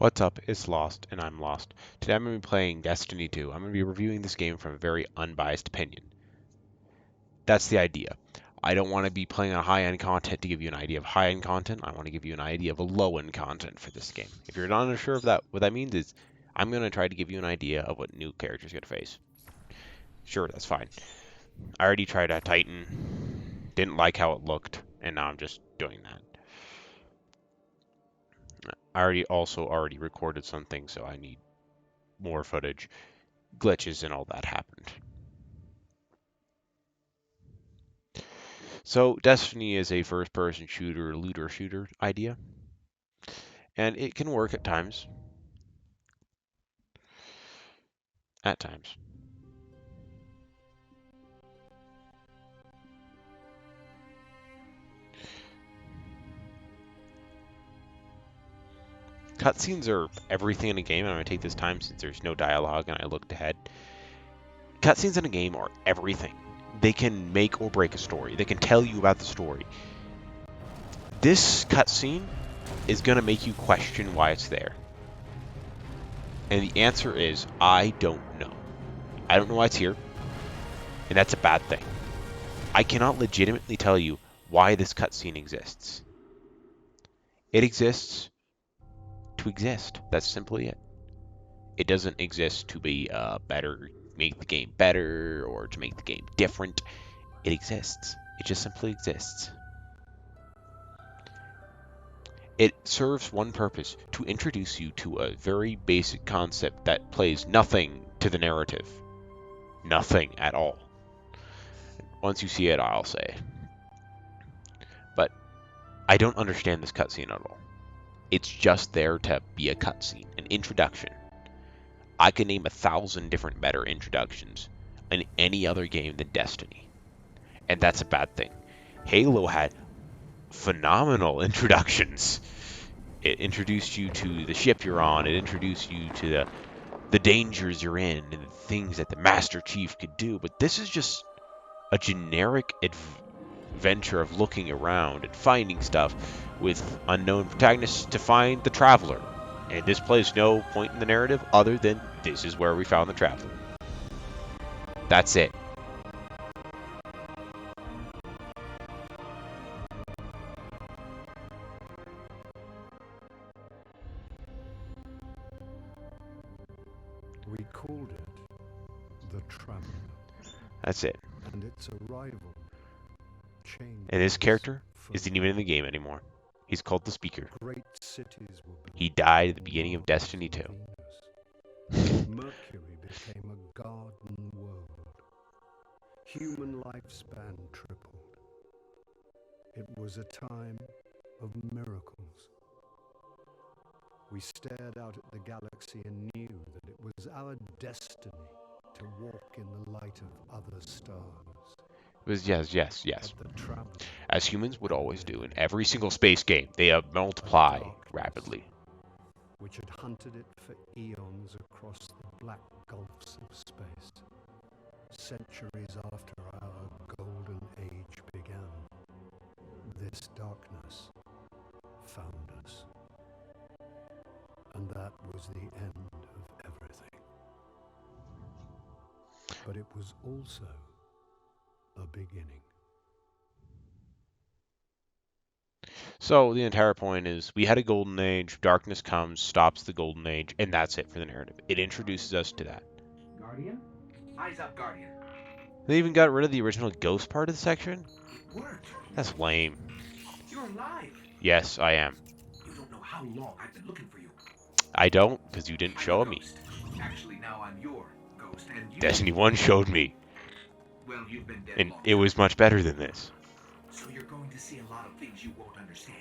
What's up? It's Lost, and I'm Lost. Today I'm going to be playing Destiny 2. I'm going to be reviewing this game from a very unbiased opinion. That's the idea. I don't want to be playing on high-end content to give you an idea of high-end content. I want to give you an idea of a low-end content for this game. If you're not sure of that, what that means is I'm going to try to give you an idea of what new characters you're going to face. Sure, that's fine. I already tried out Titan. Didn't like how it looked, and now I'm just doing that. I already recorded something, so I need more footage. Glitches and all that happened. So Destiny is a first-person shooter, looter shooter idea, and it can work at times. At times. Cutscenes are everything in a game, and I'm going to take this time since there's no dialogue and I looked ahead. Cutscenes in a game are everything. They can make or break a story. They can tell you about the story. This cutscene is going to make you question why it's there. And the answer is, I don't know. I don't know why it's here, and that's a bad thing. I cannot legitimately tell you why this cutscene exists. It exists to exist. That's simply it. It doesn't exist to be better, make the game better, or to make the game different. It exists. It just simply exists. It serves one purpose, to introduce you to a very basic concept that plays nothing to the narrative. Nothing at all. Once you see it, I'll say. But I don't understand this cutscene at all. It's just there to be a cutscene, an introduction. I can name 1,000 different better introductions in any other game than Destiny. And that's a bad thing. Halo had phenomenal introductions. It introduced you to the ship you're on. It introduced you to the dangers you're in and the things that the Master Chief could do. But this is just a generic adventure of looking around and finding stuff with unknown protagonists to find the Traveler. And this plays no point in the narrative other than this is where we found the Traveler. That's it. We called it the Traveler. That's it. And its arrival changed. And this character isn't even in the game anymore. He's called the Speaker. Great cities were built. He died at the beginning of Destiny 2. Mercury became a garden world. Human lifespan tripled. It was a time of miracles. We stared out at the galaxy and knew that it was our destiny to walk in the light of other stars. It was yes. But the Traveler, As humans would always do in every single space game, they multiply rapidly. which had hunted it for eons across the black gulfs of space, centuries after our golden age began, this darkness found us. And that was the end of everything. But it was also a beginning. So the entire point is we had a golden age, darkness comes, stops the golden age, and that's it for the narrative. It introduces us to that. Guardian? Eyes up, Guardian. They even got rid of the original ghost part of the section? It worked. That's lame. You're alive. Yes, I am. You don't know how long I've been looking for you. I don't, because you didn't I'm show a me. ghost. Actually, now I'm your ghost, and you... Destiny 1 showed me, Well, you've been dead and long it was time. much better than this. So you're going to see a lot of things you won't understand.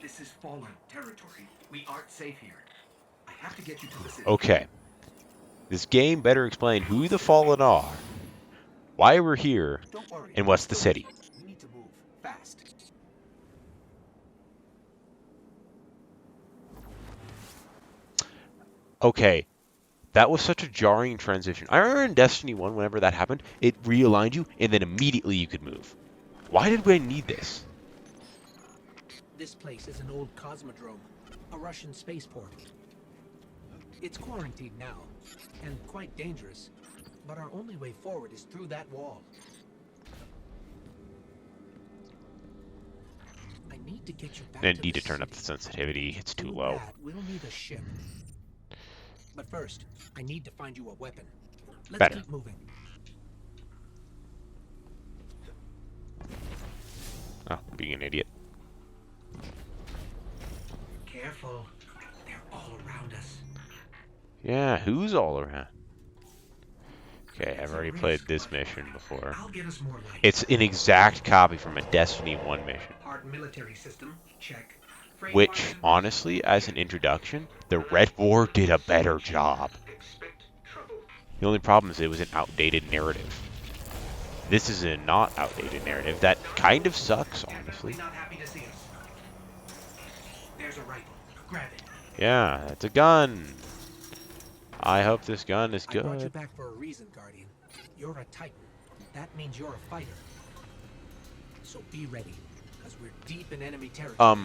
This is fallen territory. We aren't safe here. I have to get you to the city. Okay. This game better explain who the Fallen are, why we're here, Don't worry. and what's the city. We need to move fast. Okay, that was such a jarring transition. I remember in Destiny 1, whenever that happened, it realigned you, and then immediately you could move. Why did we need this? This place is an old cosmodrome, a Russian spaceport. It's quarantined now, and quite dangerous, but our only way forward is through that wall. I need to get you back I to need the to turn up the city. sensitivity. It's To too do low. that, we'll need a ship. But first, I need to find you a weapon. Let's Better. keep moving. Oh, being an idiot. Careful. They're all around us. Yeah, who's all around? Okay, I've It's a already risk, played this but mission before. I'll get us more light. It's an exact copy from a Destiny 1 mission. Hard military system. Check. Frame Which, wires and honestly, as an introduction, the Red War did a better job. expect trouble. The only problem is it was an outdated narrative. This is a not outdated narrative that kind of sucks, They're honestly. definitely not happy to see us. There's a rifle. Grab it. Yeah, it's a gun. I hope this gun is I brought you good. back for a reason, Guardian. You're a Titan. That means you're a fighter. So be ready, because we're deep in enemy territory.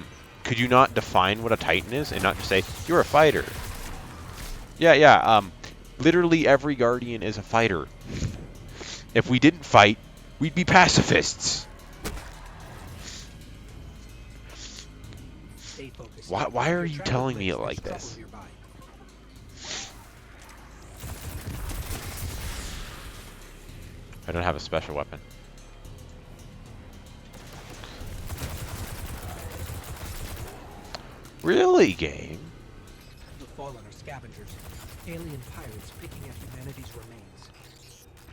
Could you not define what a Titan is and not just say, you're a fighter? Yeah, literally every Guardian is a fighter. If we didn't fight, we'd be pacifists. Stay focused. Why are Your you travel telling me plates, it like there's this? trouble nearby. I don't have a special weapon. Really, game? The Fallen are scavengers, alien pirates picking at humanity's remains.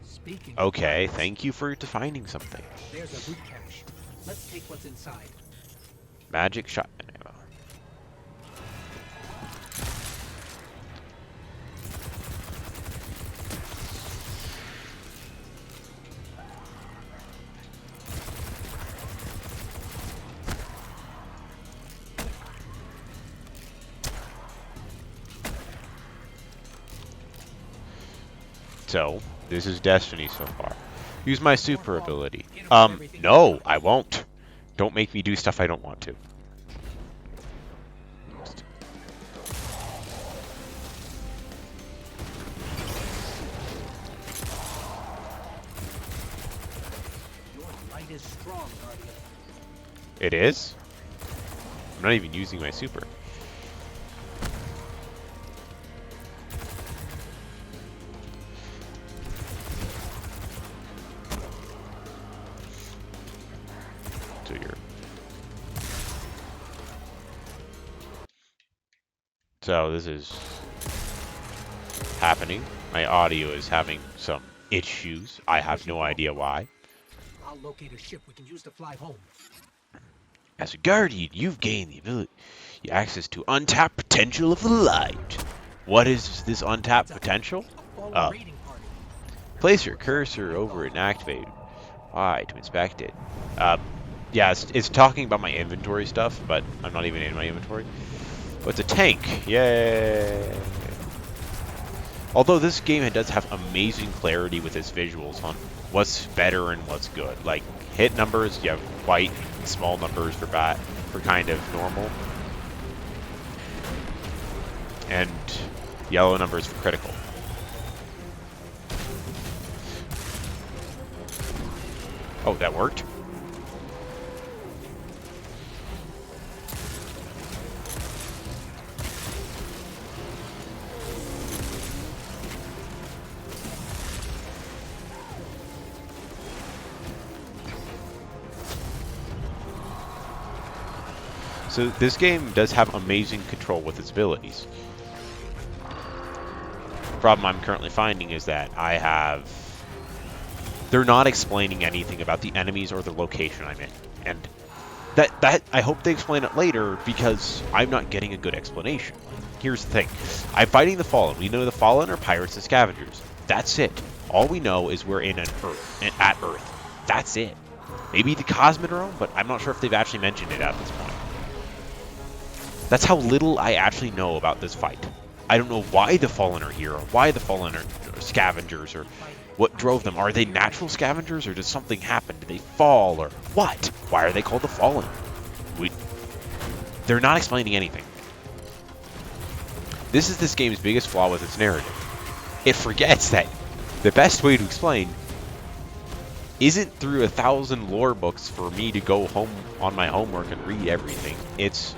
Speaking of Okay, pirates, thank you for defining something. there's a loot cache. Let's take what's inside. Magic shotgun ammo. So, this is Destiny so far. Use my super ability. No, I won't. Don't make me do stuff I don't want to. Your light is strong, Guardian. It is? I'm not even using my super. So you're... So this is happening. My audio is having some issues. I have no idea why. I'll locate a ship we can use to fly home. As a Guardian, you've gained the ability, access to untapped potential of the light. What is this untapped potential? A Fallen Oh. raiding party. Place your cursor over it and activate Y to inspect it. Yeah, it's talking about my inventory stuff, but I'm not even in my inventory. Oh, it's a tank. Yay! Although this game does have amazing clarity with its visuals on what's better and what's good. Like hit numbers, you have white and small numbers for kind of normal, and yellow numbers for critical. Oh, that worked? So this game does have amazing control with its abilities. The problem I'm currently finding is that they're not explaining anything about the enemies or the location I'm in. And that I hope they explain it later, because I'm not getting a good explanation. Here's the thing. I'm fighting the Fallen. We know the Fallen are pirates and scavengers. That's it. All we know is we're at Earth. That's it. Maybe the Cosmodrome, but I'm not sure if they've actually mentioned it at this point. That's how little I actually know about this fight. I don't know why the Fallen are here, or why the Fallen are scavengers, or what drove them. Are they natural scavengers, or did something happen? Did they fall, or what? Why are they called the Fallen? They're not explaining anything. This is this game's biggest flaw with its narrative. It forgets that the best way to explain isn't through 1,000 lore books for me to go home on my homework and read everything. It's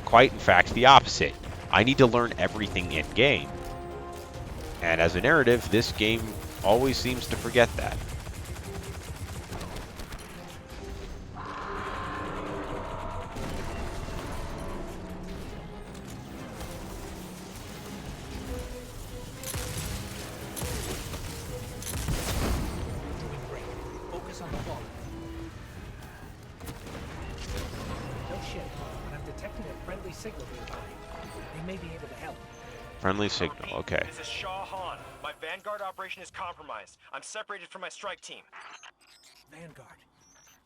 quite in fact the opposite. I need to learn everything in game. And as a narrative, this game always seems to forget that. Focus on the wall. No shit, but I'm detecting a friendly signal nearby. They may be able to help. Friendly signal, okay. This is Shah Han. My Vanguard operation is compromised. I'm separated from my strike team. Vanguard.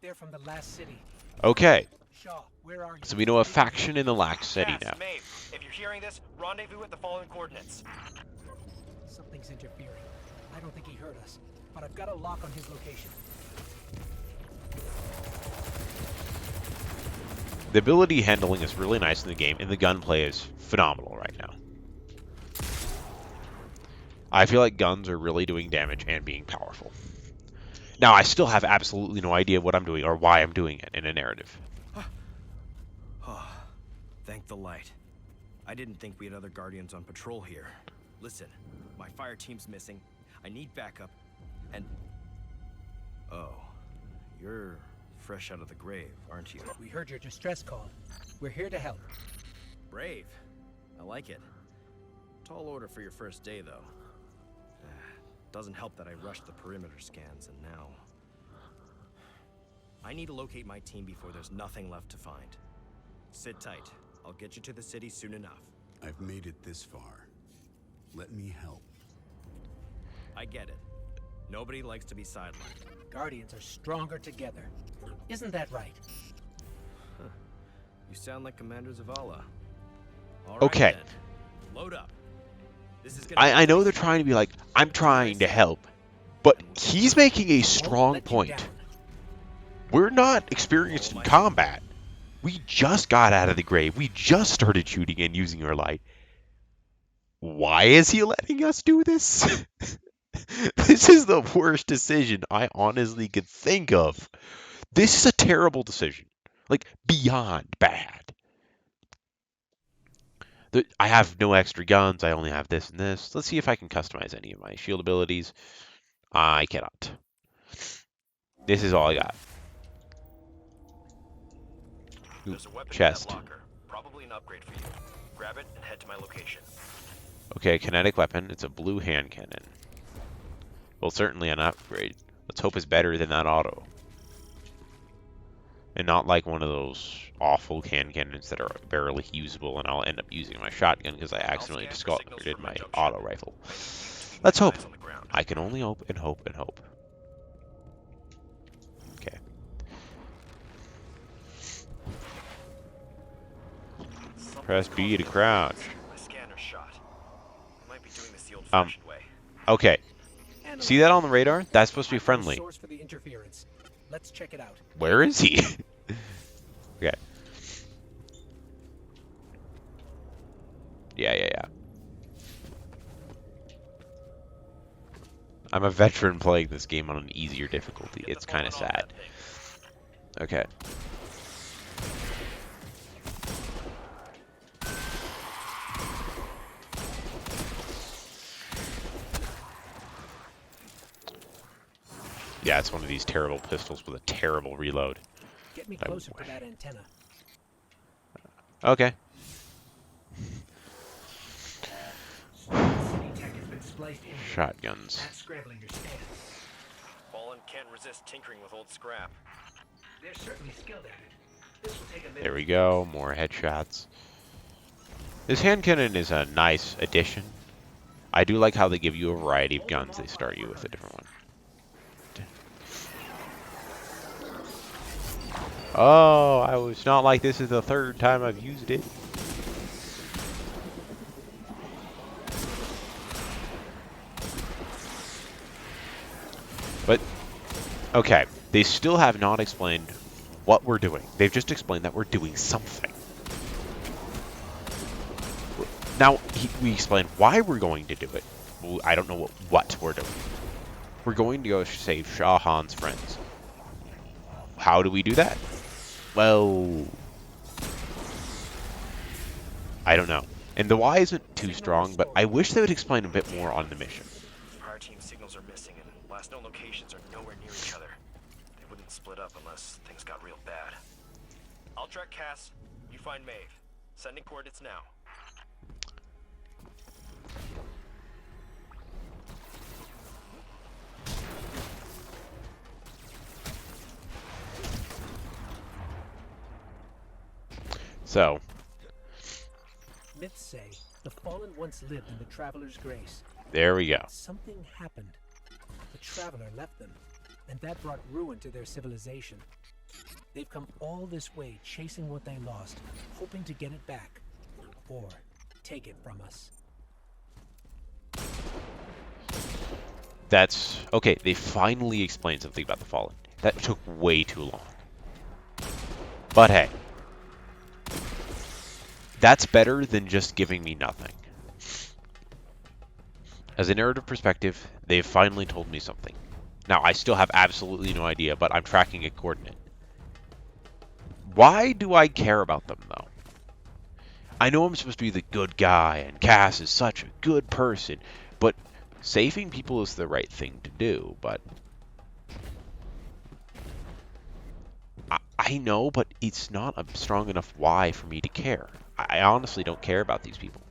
They're from the last city. Okay, Shaw, where are you? so we know a faction in the Lax City Cass, now. Maeve, if you're hearing this, rendezvous at the following coordinates. Something's interfering. I don't think he heard us, but I've got a lock on his location. The ability handling is really nice in the game, and the gunplay is phenomenal right now. I feel like guns are really doing damage and being powerful. Now, I still have absolutely no idea what I'm doing or why I'm doing it in a narrative. Oh, thank the light. I didn't think we had other Guardians on patrol here. Listen, my fire team's missing. I need backup, and... Oh, you're fresh out of the grave, aren't you? We heard your distress call. We're here to help. Brave. I like it. Tall order for your first day, though. Doesn't help that I rushed the perimeter scans, and now... I need to locate my team before there's nothing left to find. Sit tight. I'll get you to the city soon enough. I've made it this far. Let me help. I get it. Nobody likes to be sidelined. Guardians are stronger together. Isn't that right? You sound like Commander Zavala. All right, Okay. then. Load up. This is gonna I know they're trying to be like, I'm trying to help, but he's making a strong Won't let you point. down. We're not experienced in combat. We just got out of the grave. We just started shooting and using our light. Why is he letting us do this? This is the worst decision I honestly could think of. This is a terrible decision. Like, beyond bad. I have no extra guns. I only have this and this. Let's see if I can customize any of my shield abilities. I cannot. This is all I got. Ooh, There's a weapon chest. in that locker. Probably an upgrade for you. Grab it and head to my location. Okay, kinetic weapon. It's a blue hand cannon. Well, certainly an upgrade. Let's hope it's better than that auto. And not like one of those awful hand cannons that are barely usable, and I'll end up using my shotgun because I accidentally discarded my auto rifle. Let's hope. Eyes on the ground. I can only hope and hope and hope. Okay. Something's Press B causing to me crouch. My scanner's shot. Might be doing this the old-fashioned way. Okay. Analyze. See that on the radar? That's supposed to be I found the friendly. source for the interference. Let's check it out. Where is he? Okay. Yeah. I'm a veteran playing this game on an easier difficulty. Get It's the kind of phone on sad. that thing. Okay. Yeah, it's one of these terrible pistols with a terrible reload. Get me I closer to wish. that antenna. Okay. City tech has been spliced in. Shotguns. That's scrambling your stance. Fallen can't resist tinkering with old scrap. They're certainly skilled at it. This will take a minute. There we go. More headshots. This hand cannon is a nice addition. I do like how they give you a variety of guns. They start you with a different one. Oh, I was not like this is the third time I've used it. But, okay, they still have not explained what we're doing. They've just explained that we're doing something. Now, we explain why we're going to do it. Well, I don't know what we're doing. We're going to go save Shah Han's friends. How do we do that? Well, I don't know. And the why isn't too strong, but I wish they would explain a bit more on the mission. Prior team signals are missing, and last known locations are nowhere near each other. They wouldn't split up unless things got real bad. I'll track Cass. You find Maeve. Sending coordinates now. So, Myths say the Fallen once lived in the Traveler's Grace. there we go. Something happened. The Traveler left them, and that brought ruin to their civilization. They've come all this way chasing what they lost, hoping to get it back, or take it from us. That's okay. They finally explained something about the Fallen. That took way too long. But hey, that's better than just giving me nothing. As a narrative perspective, they've finally told me something. Now, I still have absolutely no idea, but I'm tracking a coordinate. Why do I care about them, though? I know I'm supposed to be the good guy, and Cass is such a good person, but saving people is the right thing to do, but I know, but it's not a strong enough why for me to care. I honestly don't care about these people.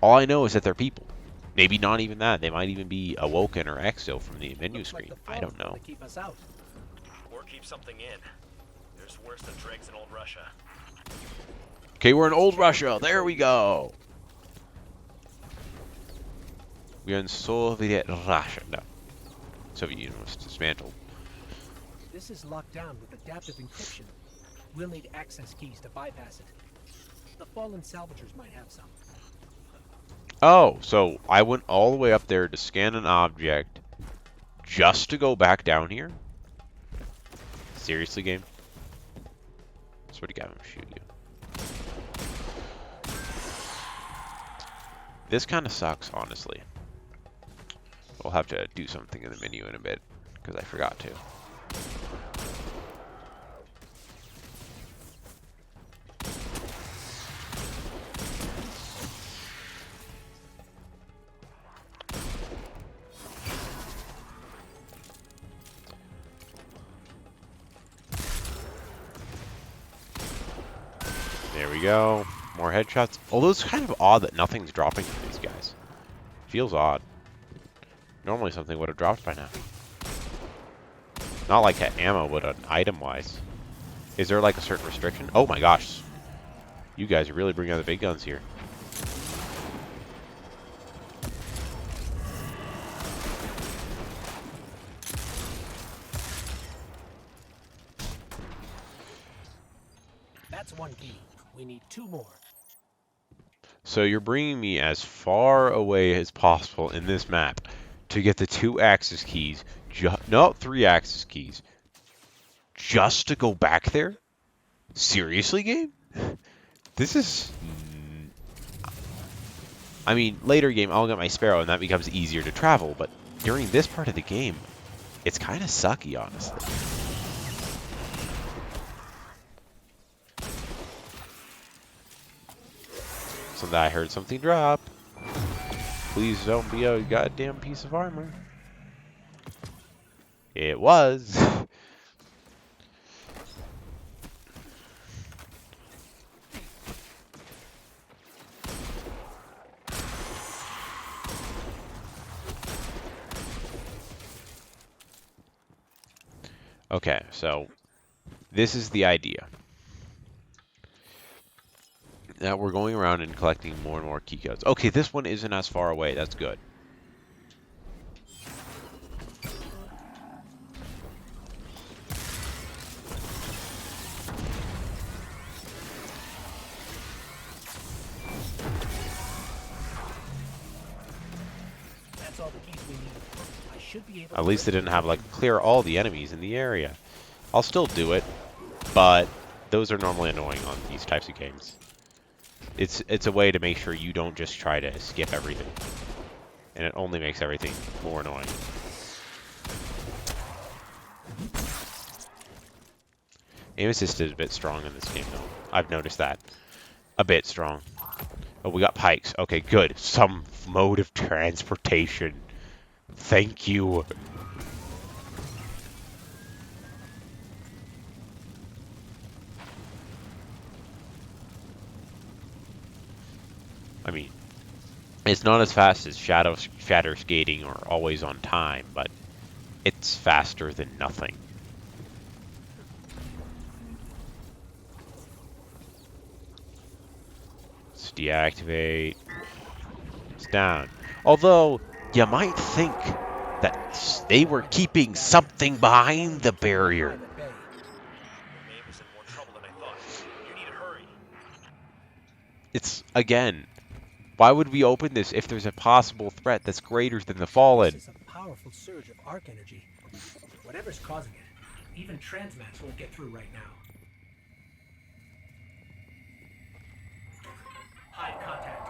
All I know is that they're people. Maybe not even that. They might even be Awoken or Exo from the menu Looks like screen. the I don't Fallen know. to keep us out. Or keep something in. There's worse than dregs in old Russia. Okay, we're in old Russia. There we go. We're in Soviet Russia. No. Soviet Union was dismantled. This is locked down with adaptive encryption. We'll need access keys to bypass it. The Fallen salvagers might have some. Oh, so I went all the way up there to scan an object just to go back down here? Seriously, game? Swear to God, I'm gonna shoot you. This kind of sucks, honestly. We'll have to do something in the menu in a bit, because I forgot to. There we go. More headshots. Although it's kind of odd that nothing's dropping from these guys. Feels odd. Normally something would have dropped by now. Not like ammo, but item-wise. Is there like a certain restriction? Oh my gosh. You guys are really bringing out the big guns here. That's one key. We need 2 more. So you're bringing me as far away as possible in this map to get the 2 access keys. No, 3 access keys. Just to go back there? Seriously, game? This is... I mean, later game, I'll get my Sparrow and that becomes easier to travel, but during this part of the game, it's kind of sucky, honestly. So that I heard something drop. Please don't be a goddamn piece of armor. It was. Okay, so this is the idea. Now we're going around and collecting more and more key codes. Okay, this one isn't as far away. That's good. That's all the keys we need. I should be able At least they didn't have like clear all the enemies in the area. I'll still do it, but those are normally annoying on these types of games. It's a way to make sure you don't just try to skip everything, and it only makes everything more annoying. Aim assist is a bit strong in this game, though. I've noticed that. A bit strong. Oh, we got pikes. Okay, good. Some mode of transportation. Thank you. I mean, it's not as fast as shatter skating or always on time, but it's faster than nothing. Let's deactivate. It's down. Although, you might think that they were keeping something behind the barrier. Private Bay. Maeve is in more trouble than I thought. You need to hurry. It's, again, why would we open this if there's a possible threat that's greater than the Fallen? This is a powerful surge of arc energy. Whatever's causing it, even transmats won't get through right now. Hide contact.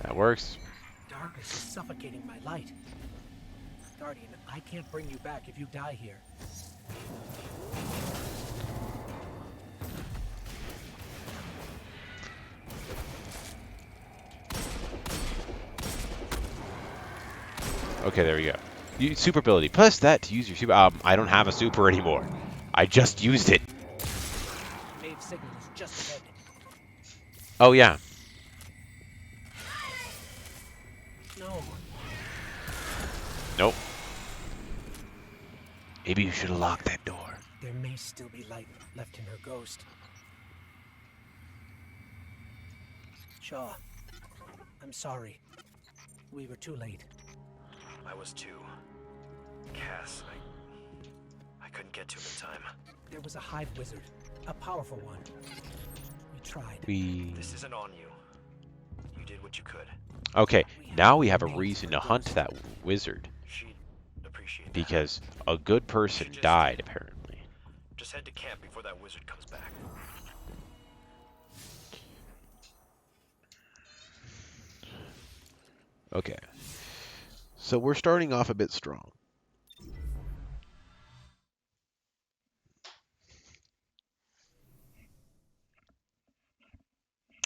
That works. Darkness is suffocating my light. Guardian, I can't bring you back if you die here. Okay, there we go. Super ability. Press that to use your super. I don't have a super anymore. I just used it. Maeve signal is just ahead. Oh yeah. No. Nope. Maybe you should have locked that door. There may still be light left in her ghost. Shaw, I'm sorry. We were too late. I was too. Cass, I couldn't get to him in time. There was a hive wizard, a powerful one. We tried. This isn't on you. You did what you could. Okay, now we have a reason to hunt that wizard. She'd appreciate that. Because a good person died, apparently. Just head to camp before that wizard comes back. Okay. So we're starting off a bit strong.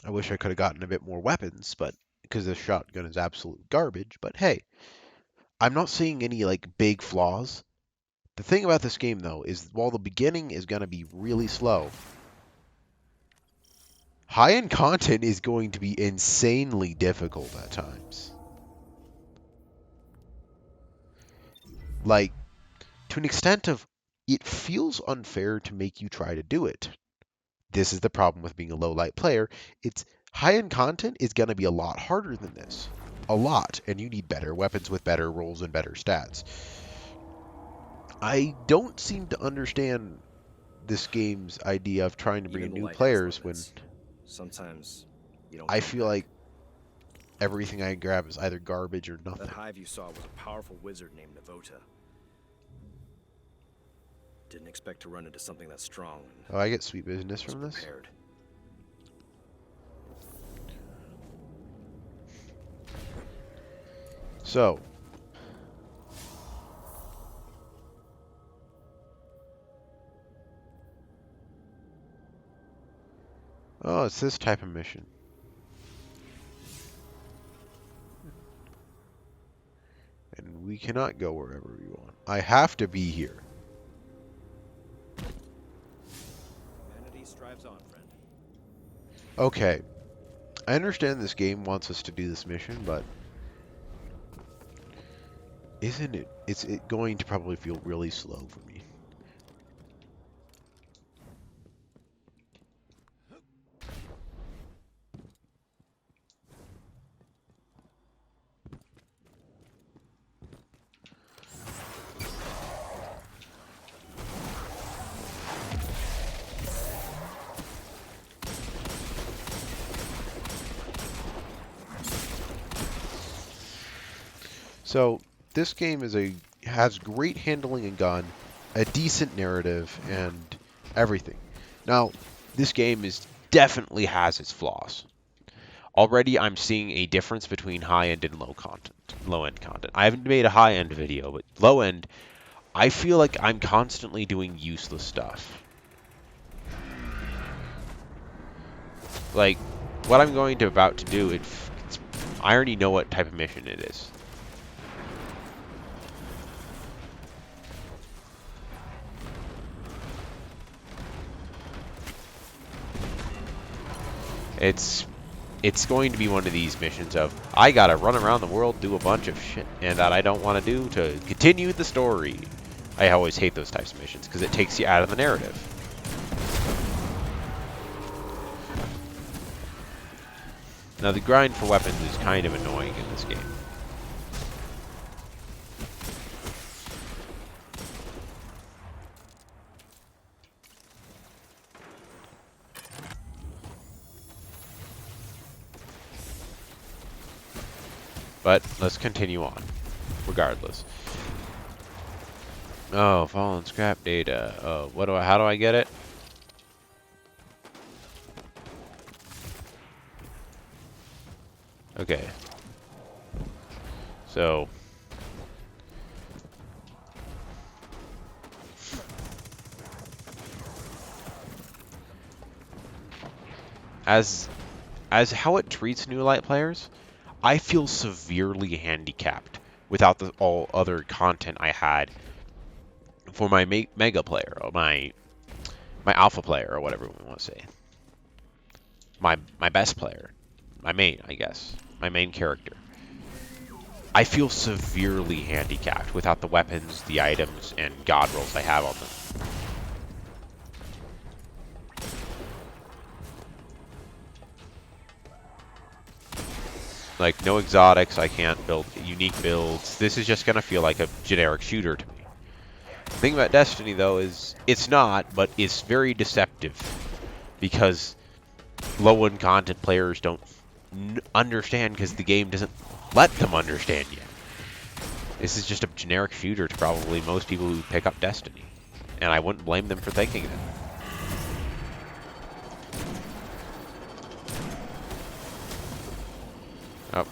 I wish I could have gotten a bit more weapons, but because this shotgun is absolute garbage, but hey, I'm not seeing any like big flaws. The thing about this game though is while the beginning is going to be really slow, high-end content is going to be insanely difficult at times. Like, to an extent of, it feels unfair to make you try to do it. This is the problem with being a low-light player. It's high-end content is going to be a lot harder than this. A lot. And you need better weapons with better rolls and better stats. I don't seem to understand this game's idea of trying to bring in Even the new light has players when limits. Sometimes you don't. I come feel back. like everything I grab is either garbage or That nothing. hive you saw was a powerful wizard named Navota. Didn't expect to run into something that strong. And Oh, I get sweet business was from this? prepared. So, oh, it's this type of mission. And we cannot go wherever we want. I have to be here. Humanity strives on, friend. Okay. I understand this game wants us to do this mission, but isn't it? It's going to probably feel really slow for me. So this game has great handling and gun, a decent narrative, and everything. Now, this game definitely has its flaws. Already, I'm seeing a difference between high-end and low-end content. I haven't made a high-end video, but low-end, I feel like I'm constantly doing useless stuff. Like, what I'm about to do, I already know what type of mission it is. It's going to be one of these missions of, I gotta run around the world, do a bunch of shit, and that I don't want to do to continue the story. I always hate those types of missions, because it takes you out of the narrative. Now, the grind for weapons is kind of annoying in this game. But let's continue on, regardless. Oh, fallen scrap data. Oh, how do I get it? Okay. So as how it treats New Light players, I feel severely handicapped without all other content I had for my mega player, or my alpha player, or whatever we want to say. My best player. My main, I guess. My main character. I feel severely handicapped without the weapons, the items, and god rolls I have on them. Like, no exotics, I can't build unique builds. This is just going to feel like a generic shooter to me. The thing about Destiny, though, is it's not, but it's very deceptive. Because low-end content players don't understand, because the game doesn't let them understand yet. This is just a generic shooter to probably most people who pick up Destiny. And I wouldn't blame them for thinking that. Oh.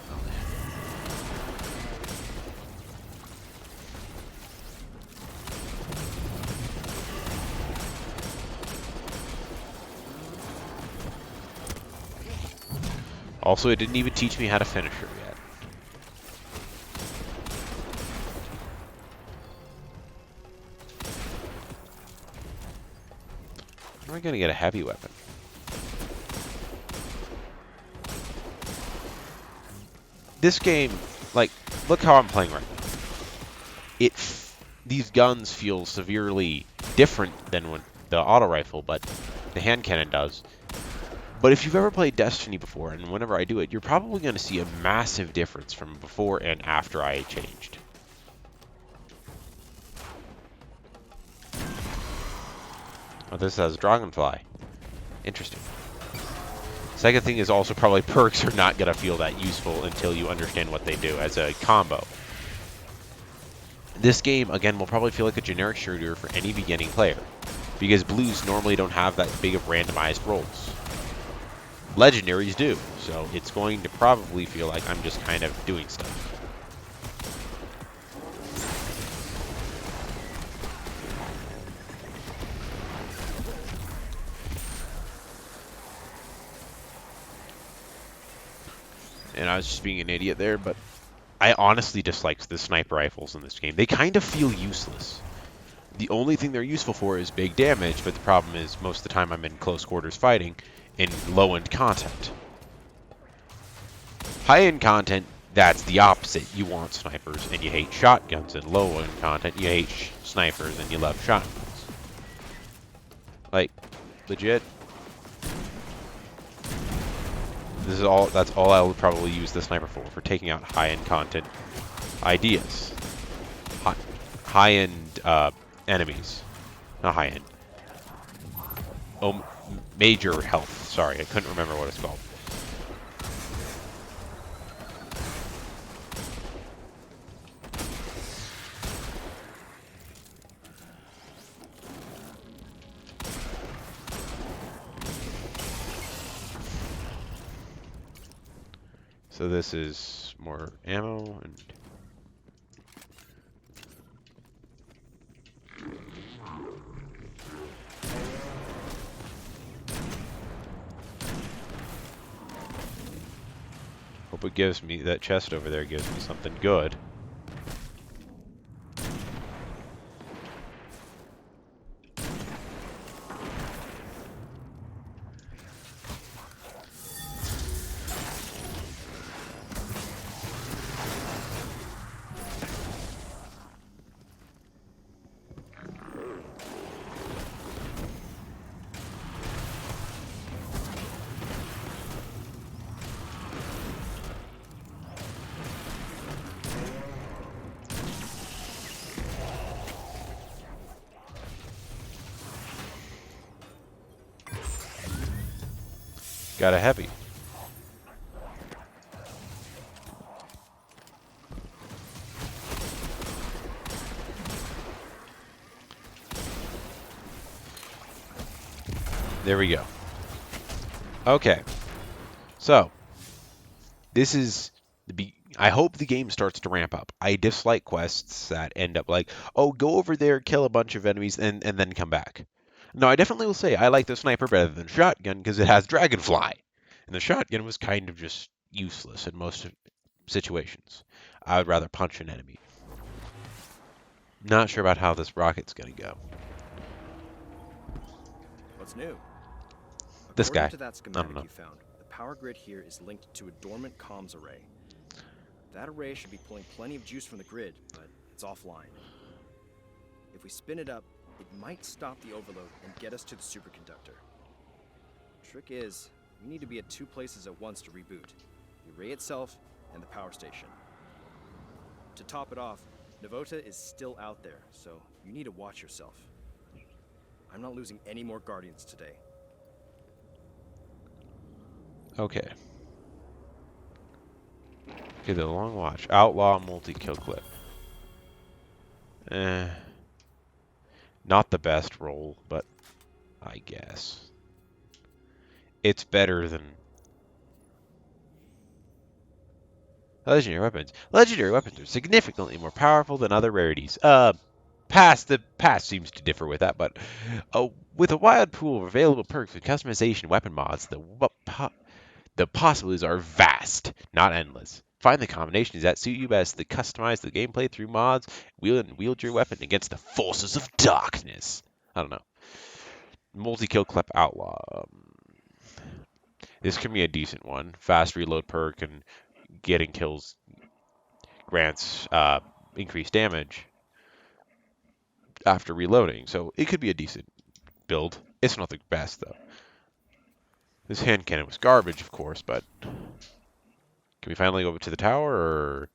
Also, it didn't even teach me how to finish her yet. How am I going to get a heavy weapon? This game, like, look how I'm playing right now. These guns feel severely different than when the auto rifle, but the hand cannon does. But if you've ever played Destiny before, and whenever I do it, you're probably going to see a massive difference from before and after I changed. Oh, this has Dragonfly. Interesting. Second thing is also probably perks are not going to feel that useful until you understand what they do as a combo. This game, again, will probably feel like a generic shooter for any beginning player, because blues normally don't have that big of randomized rolls. Legendaries do, so it's going to probably feel like I'm just kind of doing stuff. And I was just being an idiot there, but I honestly dislike the sniper rifles in this game. They kind of feel useless. The only thing they're useful for is big damage, but the problem is most of the time I'm in close quarters fighting in low-end content. High-end content, that's the opposite. You want snipers and you hate shotguns. In low-end content, you hate snipers and you love shotguns. Like, legit. That's all I would probably use the sniper for taking out high-end content ideas. High-end enemies. Not high-end. Oh, major health. Sorry, I couldn't remember what it's called. So this is more ammo and... Hope it gives me, that chest over there gives me something good. Got a heavy. There we go. Okay. So, this is I hope the game starts to ramp up. I dislike quests that end up like, oh, go over there, kill a bunch of enemies, and then come back. No, I definitely will say I like the sniper better than the shotgun because it has dragonfly. And the shotgun was kind of just useless in most situations. I would rather punch an enemy. Not sure about how this rocket's gonna go. What's new? This According guy. to that I don't schematic know. you found, the power grid here is linked to a dormant comms array. That array should be pulling plenty of juice from the grid, but it's offline. If we spin it up, it might stop the overload and get us to the superconductor. Trick is, we need to be at 2 places at once to reboot. The array itself and the power station. To top it off, Navota is still out there, so you need to watch yourself. I'm not losing any more Guardians today. Okay. Okay, the long watch. Outlaw multi-kill clip. Not the best roll, but I guess. It's better than legendary weapons. Legendary weapons are significantly more powerful than other rarities. The past seems to differ with that, but with a wide pool of available perks and customization weapon mods, the possibilities are vast, not endless. Find the combinations that suit you best to customize the gameplay through mods, wield your weapon against the forces of darkness. I don't know. Multi-kill clip outlaw. This can be a decent one. Fast reload perk and getting kills grants increased damage after reloading, so it could be a decent build. It's not the best though. This hand cannon was garbage, of course, but can we finally go over to the tower, or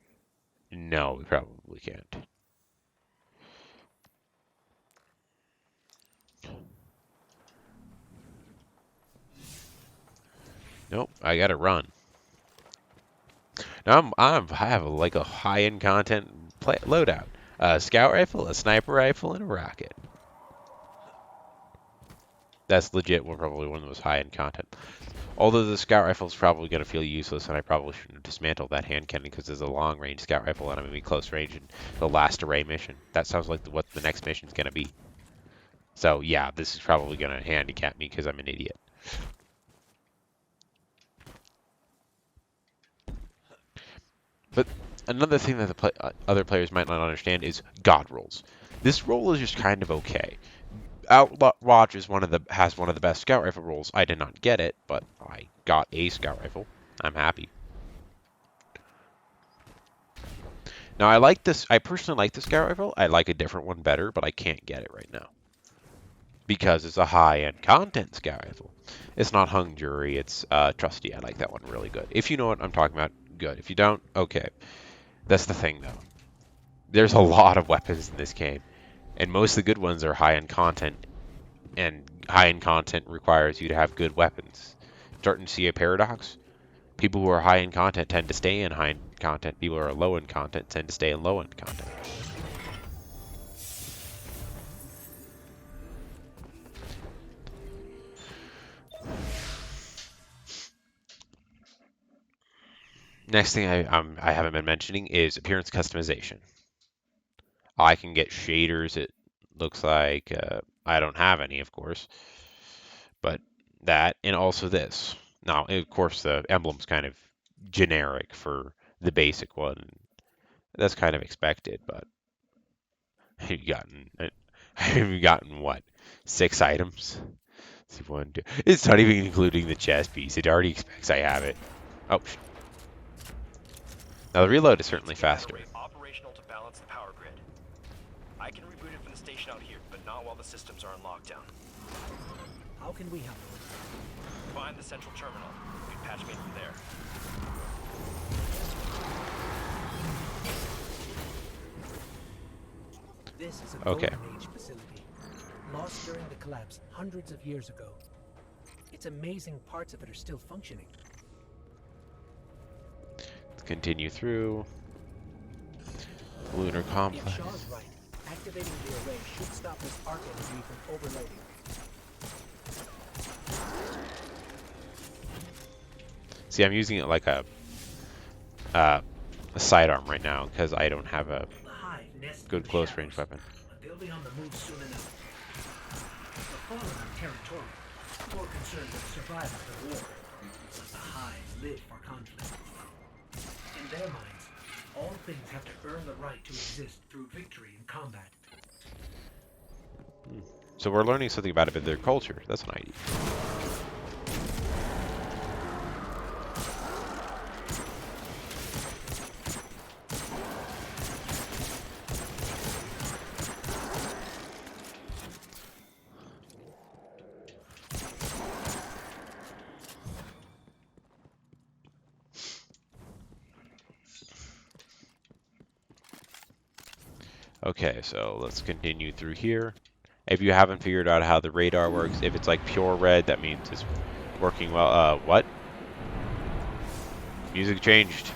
no? We probably can't. Nope, I gotta run. Now I have like a high-end content loadout: a scout rifle, a sniper rifle, and a rocket. That's legit. Probably one of the most high-end content. Although the scout rifle is probably going to feel useless, and I probably shouldn't have dismantled that hand cannon because there's a long-range scout rifle and I'm going to be close range in the last array mission. That sounds like what the next mission is going to be. So yeah, this is probably going to handicap me because I'm an idiot. But another thing that other players might not understand is god rolls. This roll is just kind of okay. Outwatch is has one of the best scout rifle rolls. I did not get it, but I got a scout rifle. I'm happy. Now I like this. I personally like the scout rifle. I like a different one better, but I can't get it right now because it's a high-end content scout rifle. It's not hung jury. It's trusty. I like that one really good. If you know what I'm talking about, good. If you don't, okay. That's the thing though. There's a lot of weapons in this game. And most of the good ones are high-end content, and high-end content requires you to have good weapons. Starting to see a paradox? People who are high-end content tend to stay in high-end content. People who are low-end content tend to stay in low-end content. Next thing I haven't been mentioning is appearance customization. I can get shaders. It looks like I don't have any, of course, but that and also this. Now, of course, the emblem's kind of generic for the basic one. That's kind of expected, but you've gotten what? 6 items? Let's see, 1, 2. It's not even including the chest piece. It already expects I have it. Oh, now the reload is certainly faster. Operational to balance the power grid. I can reboot it from the station out here, but not while the systems are in lockdown. How can we help? Find the central terminal. You can patch me in from there. This is a Okay. Golden Age facility, lost during the collapse hundreds of years ago. It's amazing parts of it are still functioning. Let's continue through. Lunar If complex. Shaw's right, activating the array should stop this arc energy from overloading. See, I'm using it like a sidearm right now because I don't have a The hive nests in good the close shadows, range weapon. but they'll be on the move soon enough. The Fallen are territorial, more concerned with survival than war. But the hive live for conflict. In their minds, all things have to earn the right to exist through victory in combat. So we're learning something about a bit of their culture. That's an idea. Okay, so let's continue through here. If you haven't figured out how the radar works, if it's like pure red, that means it's working well. What? Music changed.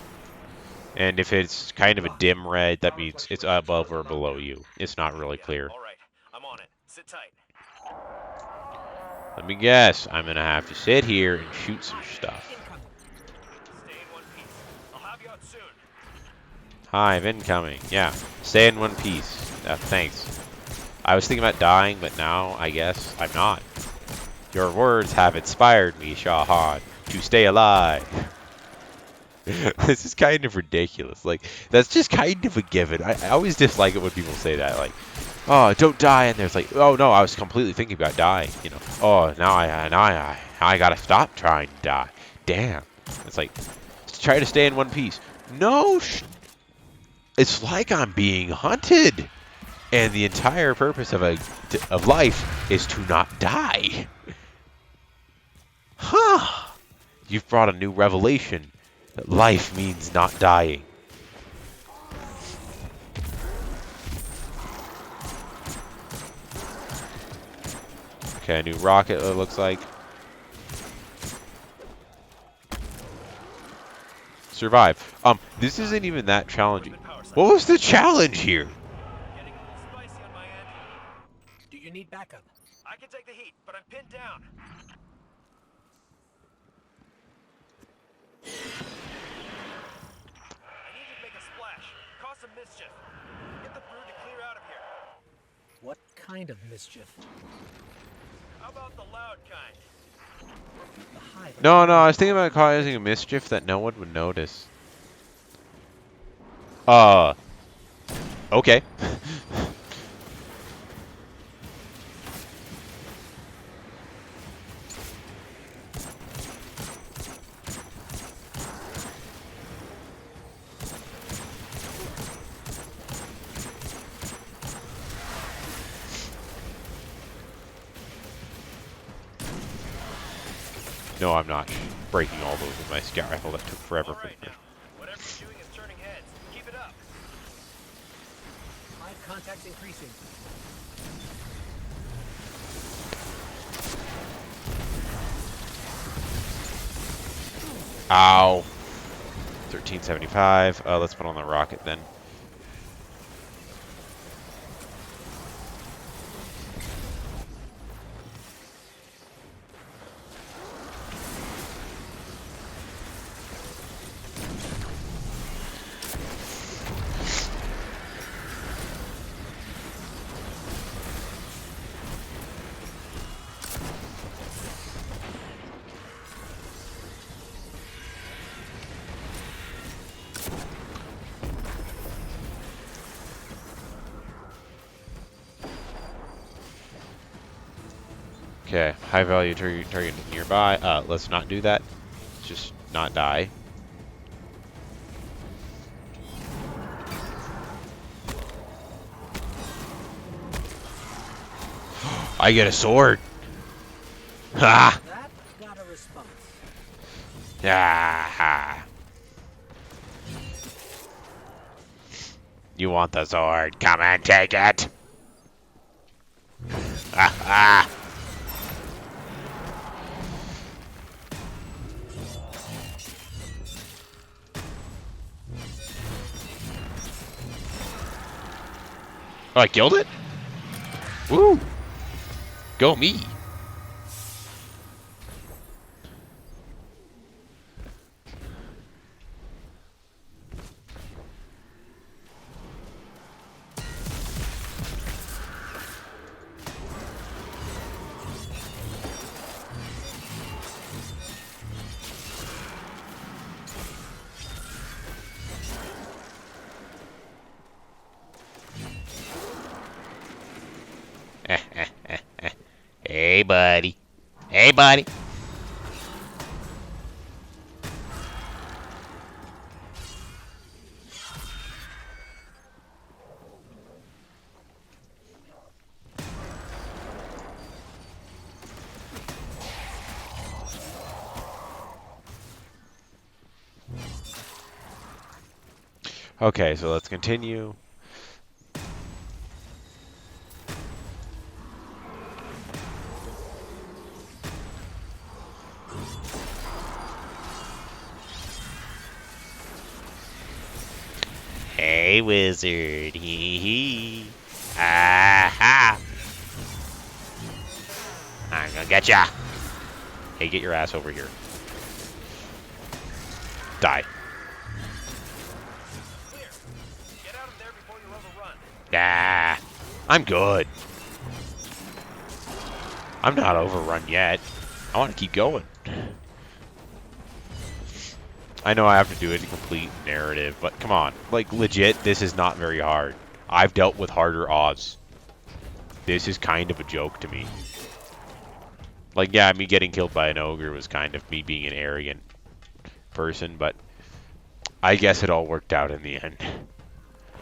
And if it's kind of a dim red, that means it's above or below you. It's not really clear. All right, I'm on it. Sit tight. Let me guess. I'm gonna have to sit here and shoot some stuff. Incoming. Stay in one piece. I'll have you out soon. Hive incoming. Yeah. Stay in one piece. Thanks. I was thinking about dying, but now I guess I'm not. Your words have inspired me, Shahan, to stay alive. This is kind of ridiculous. Like, that's just kind of a given. I always dislike it when people say that. Like, oh, don't die. And there's like, oh no, I was completely thinking about dying. You know, oh, now I gotta stop trying to die. Damn. It's like, try to stay in one piece. No, it's like I'm being hunted. And the entire purpose of life is to not die. Huh. You've brought a new revelation that life means not dying. Okay, a new rocket, it looks like. Survive. This isn't even that challenging. What was the challenge here? Getting a little spicy on my end. Do you need backup? I can take the heat, but I'm pinned down. I need you to make a splash. Cause some mischief. Get the brood to clear out of here. What kind of mischief? How about the loud kind? The hive. No, I was thinking about causing a mischief that no one would notice. Okay. No, I'm not breaking all those with my scout rifle. That took forever All for right the now. Whatever you're doing is turning heads. Keep it up. Hive contacts increasing. Ow. 1375. Let's put on the rocket then. Okay, high value target nearby. Let's not do that. Let's just not die. I get a sword. Ha! That got a response. Ah! You want the sword? Come and take it. Ah! Ah! Oh, I killed it? Woo! Go me! Hey, buddy. Hey, buddy. Okay, so let's continue. Hey, wizard. Hee hee. Aha! I'm gonna get ya. Hey, get your ass over here. Die. Clear. Get out of there before you're overrun. Ah, I'm good. I'm not overrun yet. I want to keep going. I know I have to do it in complete narrative, but come on. Like, legit, this is not very hard. I've dealt with harder odds. This is kind of a joke to me. Like, yeah, me getting killed by an ogre was kind of me being an arrogant person, but I guess it all worked out in the end.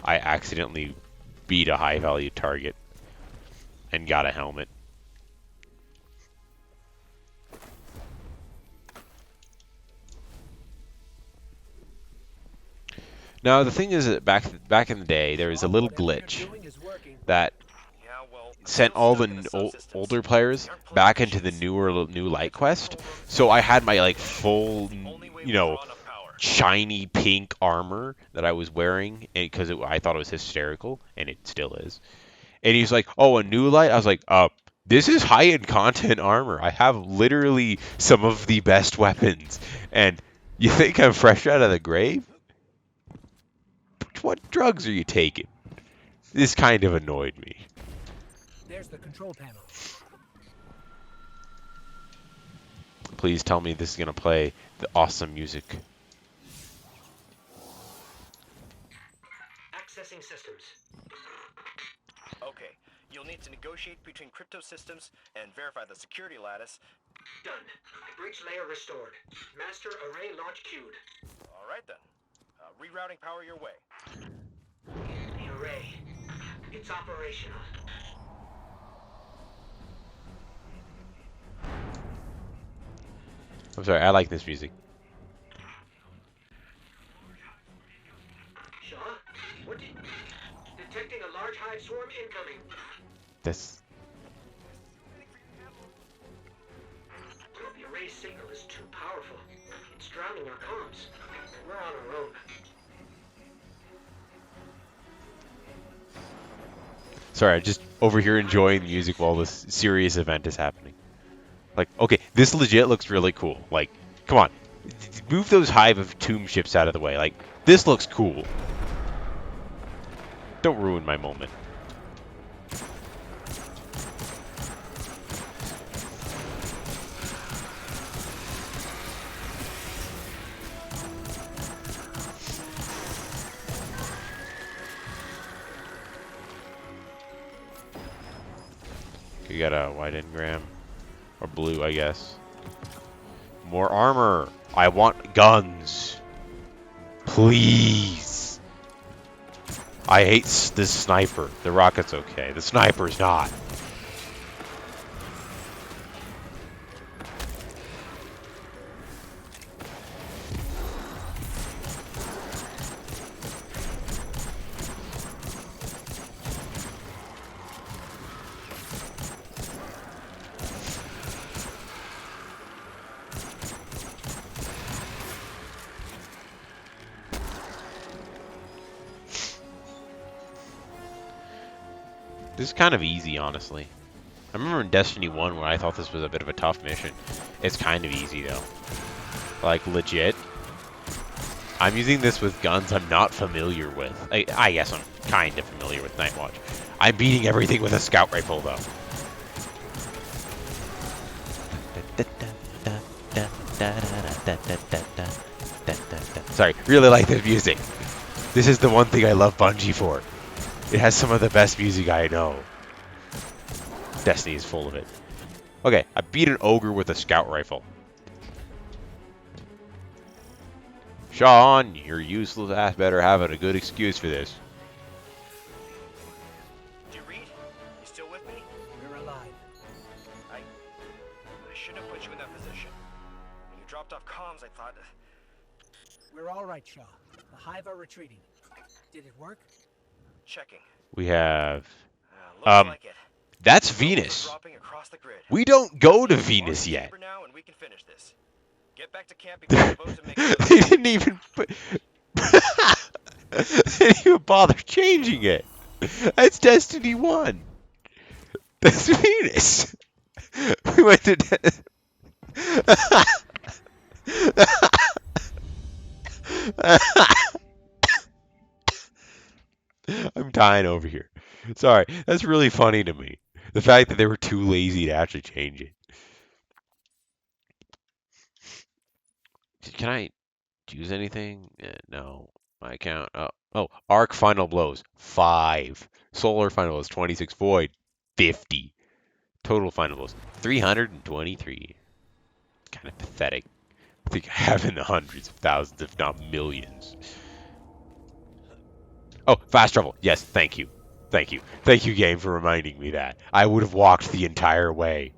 I accidentally beat a high-value target and got a helmet. Now, the thing is that back in the day, there was a little glitch that Yeah, well, sent all the older players back into the new light quest. So I had my like full, you know, shiny pink armor that I was wearing because I thought it was hysterical, and it still is. And he's like, "Oh, a new light." I was like, this is high-end content armor. I have literally some of the best weapons, and you think I'm fresh out of the grave? What drugs are you taking?" This kind of annoyed me. There's the control panel. Please tell me this is going to play the awesome music. Accessing systems. Okay, you'll need to negotiate between crypto systems and verify the security lattice. Done. Breach layer restored. Master array launch queued. All right then. Rerouting power your way. The array. It's operational. I'm sorry, I like this music. Shaw? What did... Detecting a large hive swarm incoming. This. The array signal is too powerful. It's drowning our comms. We're on our own. Sorry, I'm just over here enjoying the music while this serious event is happening. Like, okay, this legit looks really cool. Like, come on. Move those hive of tomb ships out of the way. Like, this looks cool. Don't ruin my moment. You got a wide engram. Or blue, I guess. More armor. I want guns. Please. I hate this sniper. The rocket's okay. The sniper's not. This is kind of easy, honestly. I remember in Destiny 1 when I thought this was a bit of a tough mission. It's kind of easy, though. Like, legit. I'm using this with guns I'm not familiar with. I guess I'm kind of familiar with Nightwatch. I'm beating everything with a scout rifle, though. Sorry, really like the music. This is the one thing I love Bungie for. It has some of the best music I know. Destiny is full of it. Okay, I beat an ogre with a scout rifle. Sean, your useless ass better have a good excuse for this. Do you read? You still with me? We're alive. I shouldn't have put you in that position. When you dropped off comms, I thought... We're all right, Shaw. The Hive are retreating. Did it work? Checking. We have... Looks like it. That's Venus. Dropping across the grid. We don't go to Venus yet. Now and we can finish this. Get back to camp before the boats make They didn't even put... They didn't even bother changing it. That's Destiny 1. That's Venus. We went to... I'm dying over here. Sorry, that's really funny to me. The fact that they were too lazy to actually change it. Can I choose anything? No. My account. Oh, Arc Final Blows, 5. Solar Final Blows, 26. Void, 50. Total Final Blows, 323. Kind of pathetic. I think I have in the hundreds of thousands, if not millions. Oh, fast travel. Yes, thank you. Thank you. Thank you, game, for reminding me that. I would have walked the entire way.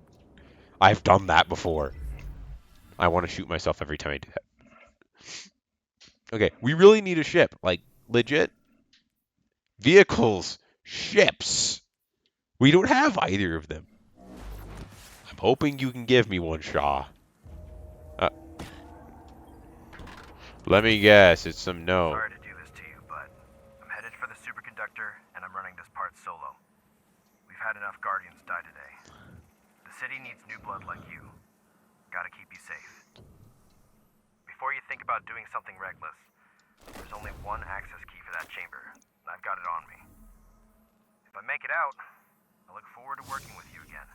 I've done that before. I want to shoot myself every time I do that. Okay, we really need a ship. Like, legit. Vehicles. Ships. We don't have either of them. I'm hoping you can give me one, Shaw. Let me guess, it's some no. Sorry to do this to you, but I'm headed for the superconductor, and I'm running this part solo. We've had enough Guardians die today. The city needs new blood like you. Gotta keep you safe. Before you think about doing something reckless, there's only one access key for that chamber, and I've got it on me. If I make it out, I look forward to working with you again.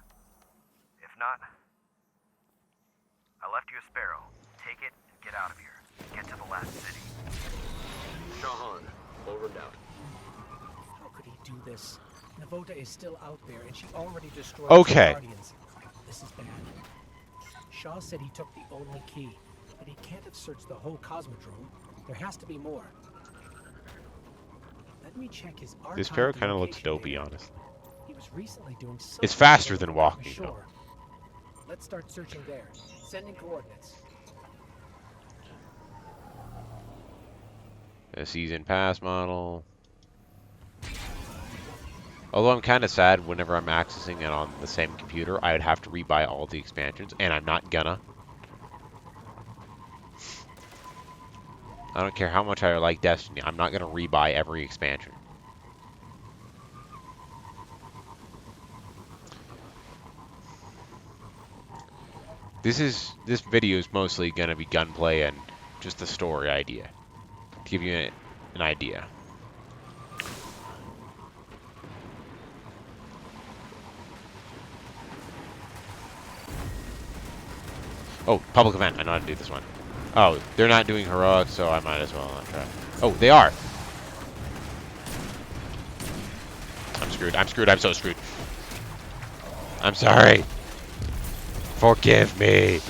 If not, I left you a Sparrow. Take it and get out of here. Get to the last city. Shahan, over and out. How could he do this? Navota is still out there, and she already destroyed Okay. the Guardians. This is bad. Shaw said he took the only key, but he can't have searched the whole Cosmodrome. There has to be more. Let me check his archive. This Sparrow kind of looks location dopey, data. honestly. He was recently doing something. It's faster than I'm walking, though. sure. Let's start searching there. Sending coordinates. A season pass model. Although I'm kind of sad whenever I'm accessing it on the same computer, I would have to rebuy all the expansions, and I'm not gonna. I don't care how much I like Destiny, I'm not gonna rebuy every expansion. This video is mostly gonna be gunplay and just the story idea. To give you an idea. Oh, public event. I know how to do this one. Oh, they're not doing heroic, so I might as well not try. Oh, they are. I'm screwed. I'm screwed. I'm so screwed. I'm sorry. Forgive me.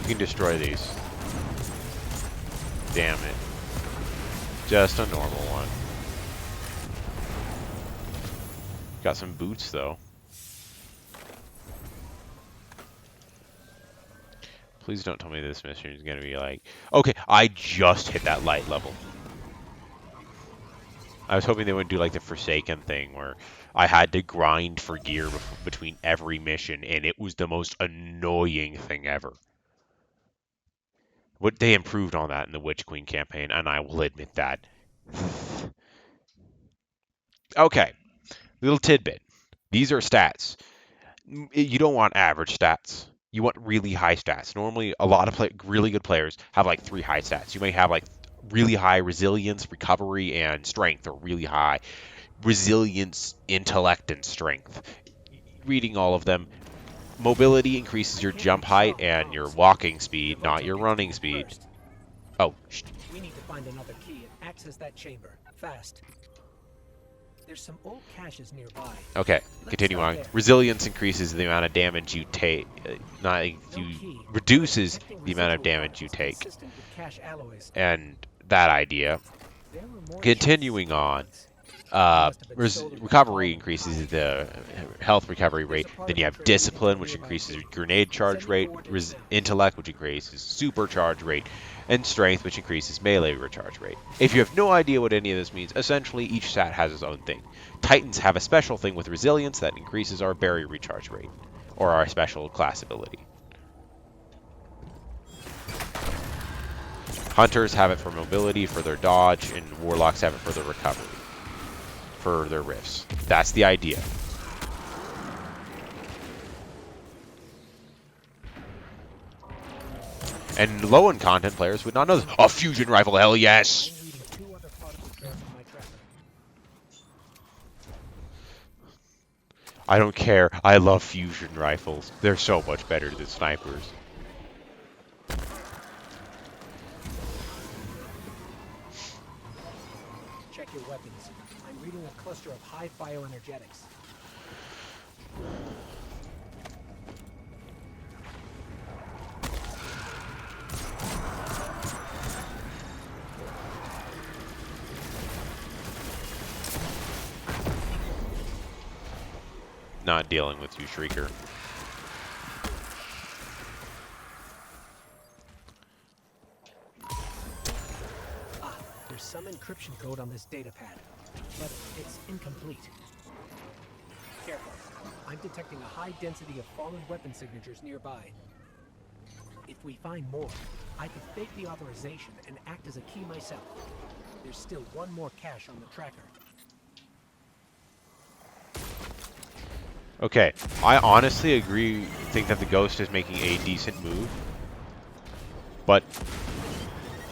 You can destroy these. Damn it. Just a normal one. Got some boots though. Please don't tell me this mission is gonna be like, okay, I just hit that light level. I was hoping they would do like the Forsaken thing where I had to grind for gear between every mission, and it was the most annoying thing ever. What they improved on that in the Witch Queen campaign, and I will admit that. Okay, little tidbit. These are stats. You don't want average stats. You want really high stats. Normally, a lot of really good players have like 3 high stats. You may have like really high resilience, recovery, and strength, or really high resilience, intellect, and strength. Reading all of them, mobility increases your jump height and your walking speed, not your running speed. Oh, we need to find another key and access that chamber fast. There's some old caches nearby. Okay, continue on. Resilience increases the amount of damage you take. Reduces the amount of damage you take. And that idea. Continuing on. Recovery increases the health recovery rate. Then you have discipline, which increases your grenade charge rate. Intellect, which increases supercharge rate. And strength, which increases melee recharge rate. If you have no idea what any of this means, essentially each stat has its own thing. Titans have a special thing with resilience that increases our barrier recharge rate, or our special class ability. Hunters have it for mobility, for their dodge, and warlocks have it for their recovery, for their rifts. That's the idea. And low-end content players would not know this. A fusion rifle, hell yes! I don't care. I love fusion rifles. They're so much better than snipers. Check your weapons. I'm reading a cluster of high bioenergetics. Not dealing with you, Shrieker. There's some encryption code on this data pad, but it's incomplete. Careful. I'm detecting a high density of fallen weapon signatures nearby. If we find more, I could fake the authorization and act as a key myself. There's still one more cache on the tracker. Okay, I honestly think that the Ghost is making a decent move. But,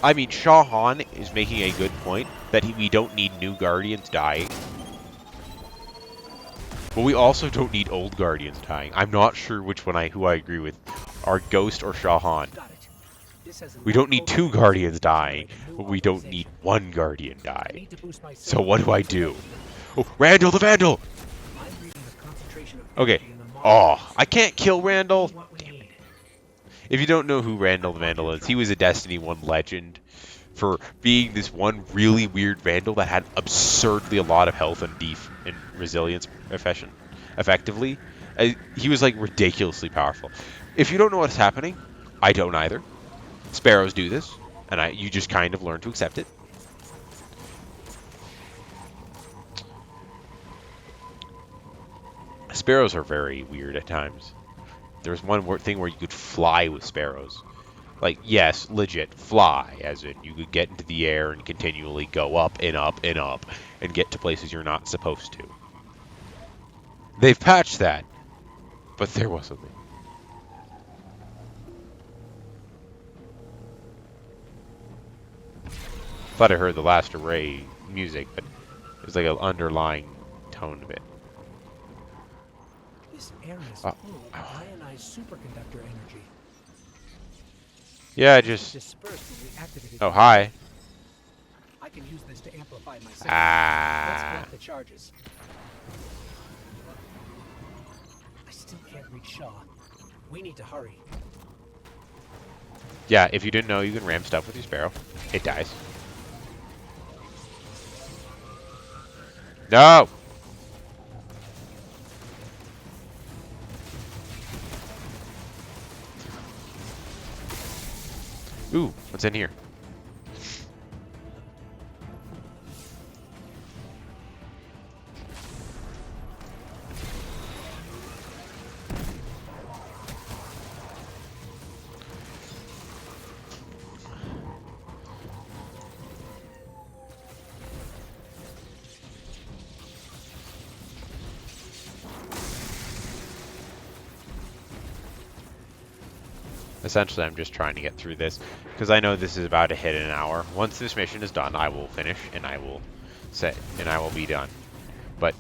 I mean, Shah Han is making a good point that we don't need new Guardians dying. But we also don't need old Guardians dying. I'm not sure which one who I agree with, our Ghost or Shah Han. We don't need 2 Guardians dying, but we don't need 1 Guardian dying. So what do I do? Oh, Randall the Vandal! Okay. Oh, I can't kill Randall. Damn it. If you don't know who Randall the Vandal is, he was a Destiny 1 legend for being this one really weird Vandal that had absurdly a lot of health and and resilience effectively. He was like ridiculously powerful. If you don't know what's happening, I don't either. Sparrows do this, and you just kind of learn to accept it. Sparrows are very weird at times. There's one thing where you could fly with sparrows. Like, yes, legit, fly, as in you could get into the air and continually go up and up and up and get to places you're not supposed to. They've patched that, but there was something. Thought I heard the last array music, but it was like an underlying tone of it. This area is full of ionized superconductor energy. Yeah, I just... Dispersed when we activated. Oh, hi. I can use this to amplify amplified my signal. Let's Ah. block the charges. I still can't reach Shaw. We need to hurry. Yeah, if you didn't know, you can ram stuff with your Sparrow. It dies. No! Ooh, what's in here? Essentially, I'm just trying to get through this because I know this is about to hit an hour. Once this mission is done, I will finish and I will be done. But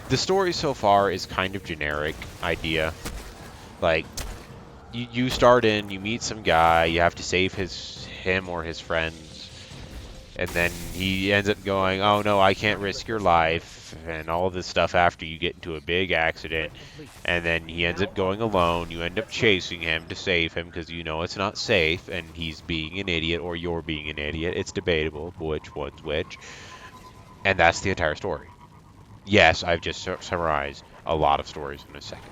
the story so far is kind of generic idea. Like, you start in, you meet some guy, you have to save him or his friends, and then he ends up going, oh no, I can't risk your life, and all this stuff after you get into a big accident, and then he ends up going alone, you end up chasing him to save him because you know it's not safe, and he's being an idiot, or you're being an idiot, it's debatable which one's which, and that's the entire story. Yes, I've just summarized a lot of stories in a second.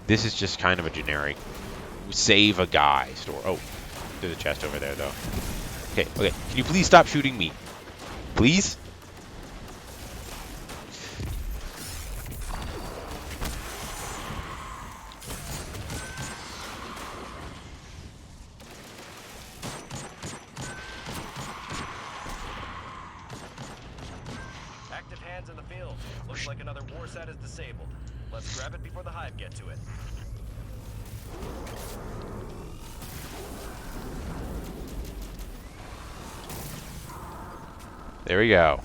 This is just kind of a generic save a guy story. Oh, there's a chest over there, though. Okay, okay. Can you please stop shooting me? Please? Active hands in the field. Looks like another Warsat is disabled. Let's grab it before the Hive get to it. There we go.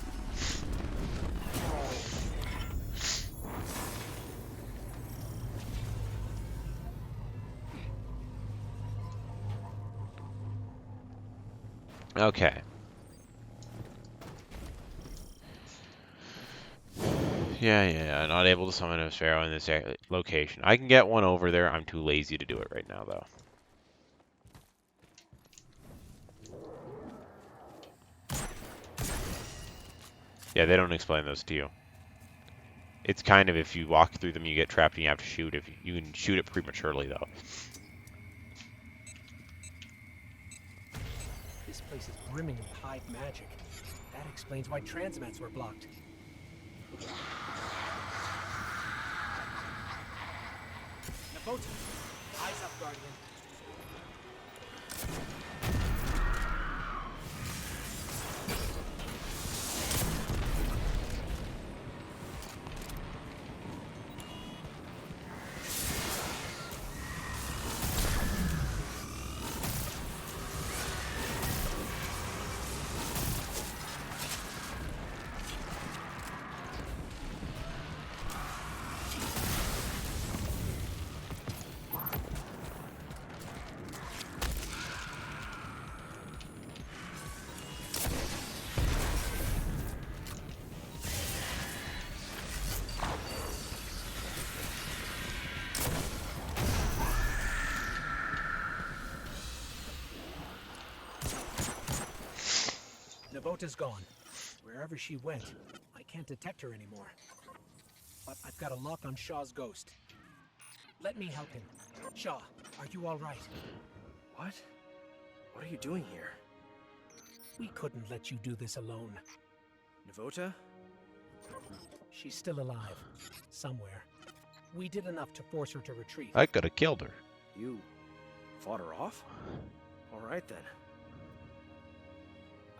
Okay. Yeah, not able to summon a Sparrow in this location. I can get one over there. I'm too lazy to do it right now, though. Yeah, they don't explain those to you. It's kind of if you walk through them, you get trapped and you have to shoot. If you can shoot it prematurely, though. This place is brimming with Hive magic. That explains why transmats were blocked. Nabota! Eyes up, Guardian. Nabota's gone. Wherever she went, I can't detect her anymore. But I've got a lock on Shaw's ghost. Let me help him. Shaw, are you all right? What? What are you doing here? We couldn't let you do this alone. Navota? She's still alive. Somewhere. We did enough to force her to retreat. I could have killed her. You fought her off? All right then.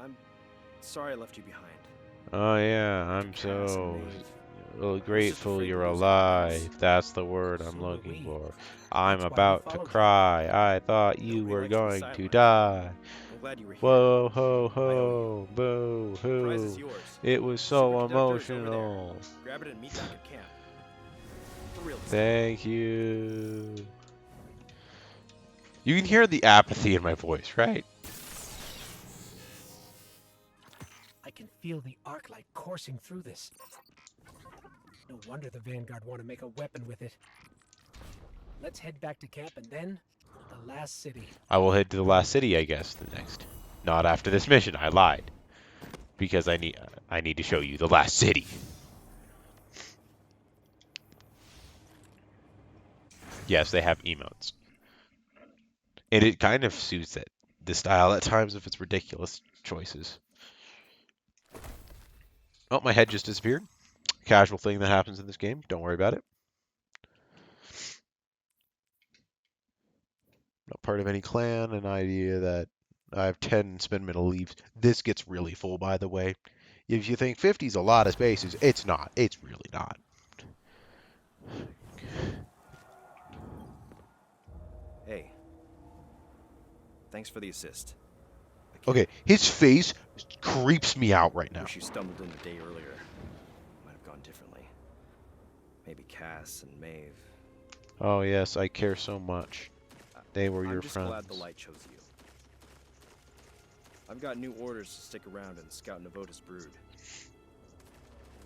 I'm sorry I left you behind. Oh yeah, I'm so grateful you're alive. That's the word I'm looking for. I'm about to cry. I thought you were going to die. I'm glad you were here. Whoa, ho, ho, boo, Prize hoo. is yours. It was so Superconductor is over there. emotional. Grab it and meet back at camp. For real. Thank you. You can hear the apathy in my voice, right? feel the arc light coursing through this. No wonder the Vanguard want to make a weapon with it. Let's head back to camp and then the last city. I will head to the last city, I guess, the next. Not after this mission. I lied. Because I need to show you the last city. Yes, they have emotes. And it kind of suits it. The style at times if it's ridiculous choices. Oh, my head just disappeared. Casual thing that happens in this game. Don't worry about it. Not part of any clan. An idea that I have 10 spin metal leaves. This gets really full, by the way. If you think 50 is a lot of spaces, it's not. It's really not. Hey. Thanks for the assist. Okay, his face creeps me out right now. Wish you stumbled in a day earlier. Might have gone differently. Maybe Cass and Maeve. Oh yes, I care so much. They were your I'm just friends. glad the light chose you. I've got new orders to stick around and scout Navota's brood.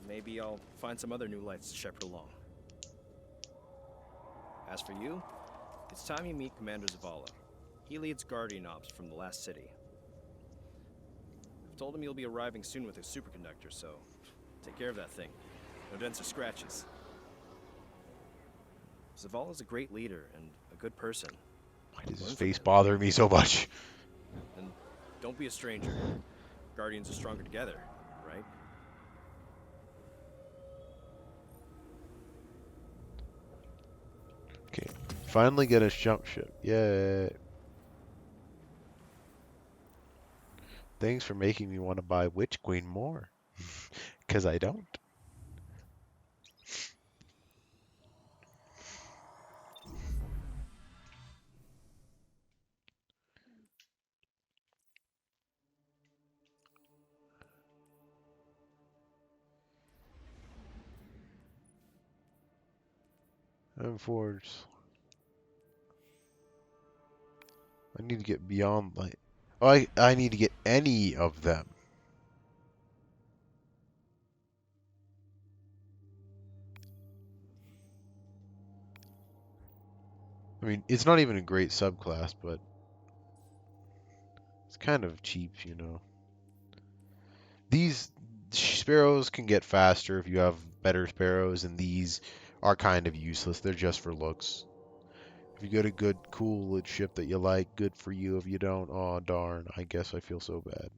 Maybe I'll find some other new lights to shepherd along. As for you, it's time you meet Commander Zavala. He leads Guardian Ops from the last city. I've told him you'll be arriving soon with a superconductor, so take care of that thing. No dents or scratches. Zavala's a great leader and a good person. Why does his face bother me so much? And don't be a stranger. Guardians are stronger together, right? Okay, finally get a jump ship. Yay. Thanks for making me want to buy Witch Queen more. Because I don't. Forge. I need to get beyond light. Oh, I need to get any of them. I mean, it's not even a great subclass, but it's kind of cheap, you know. These sparrows can get faster if you have better sparrows, and these are kind of useless. They're just for looks. If you get a good, cool ship that you like, good for you. If you don't, oh darn, I guess I feel so bad.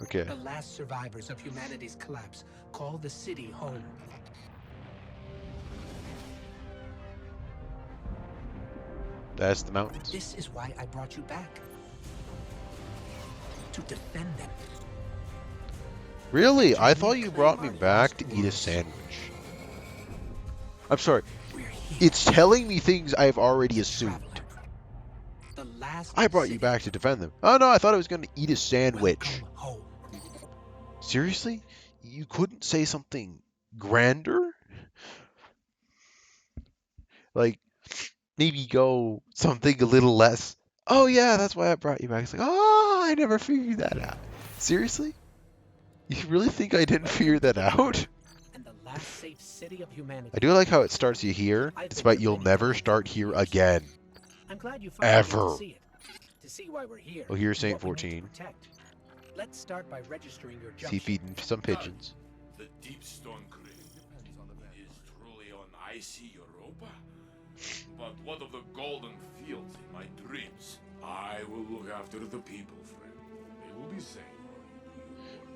Okay. The last survivors of humanity's collapse call the city home. That's the mountains. This is why I brought you back. To defend them. Really? I thought you brought me back to eat a sandwich. I'm sorry. It's telling me things I've already assumed. I brought you back to defend them. Oh no, I thought I was going to eat a sandwich. Seriously? You couldn't say something grander? Like, maybe go something a little less. Oh yeah, that's why I brought you back. It's like, oh, I never figured that out. Seriously? You really think I didn't figure that out? And the last safe city of humanity. I do like how it starts you here, despite you'll never start here again. I'm glad you Ever. see it. To see why we're here. Oh, here's Saint what we need 14. to protect. Let's start by registering your jump See, ship. feeding some pigeons. The deep stone grave is truly on icy Europa. But what of the golden fields in my dreams? I will look after the people, friend. They will be safe.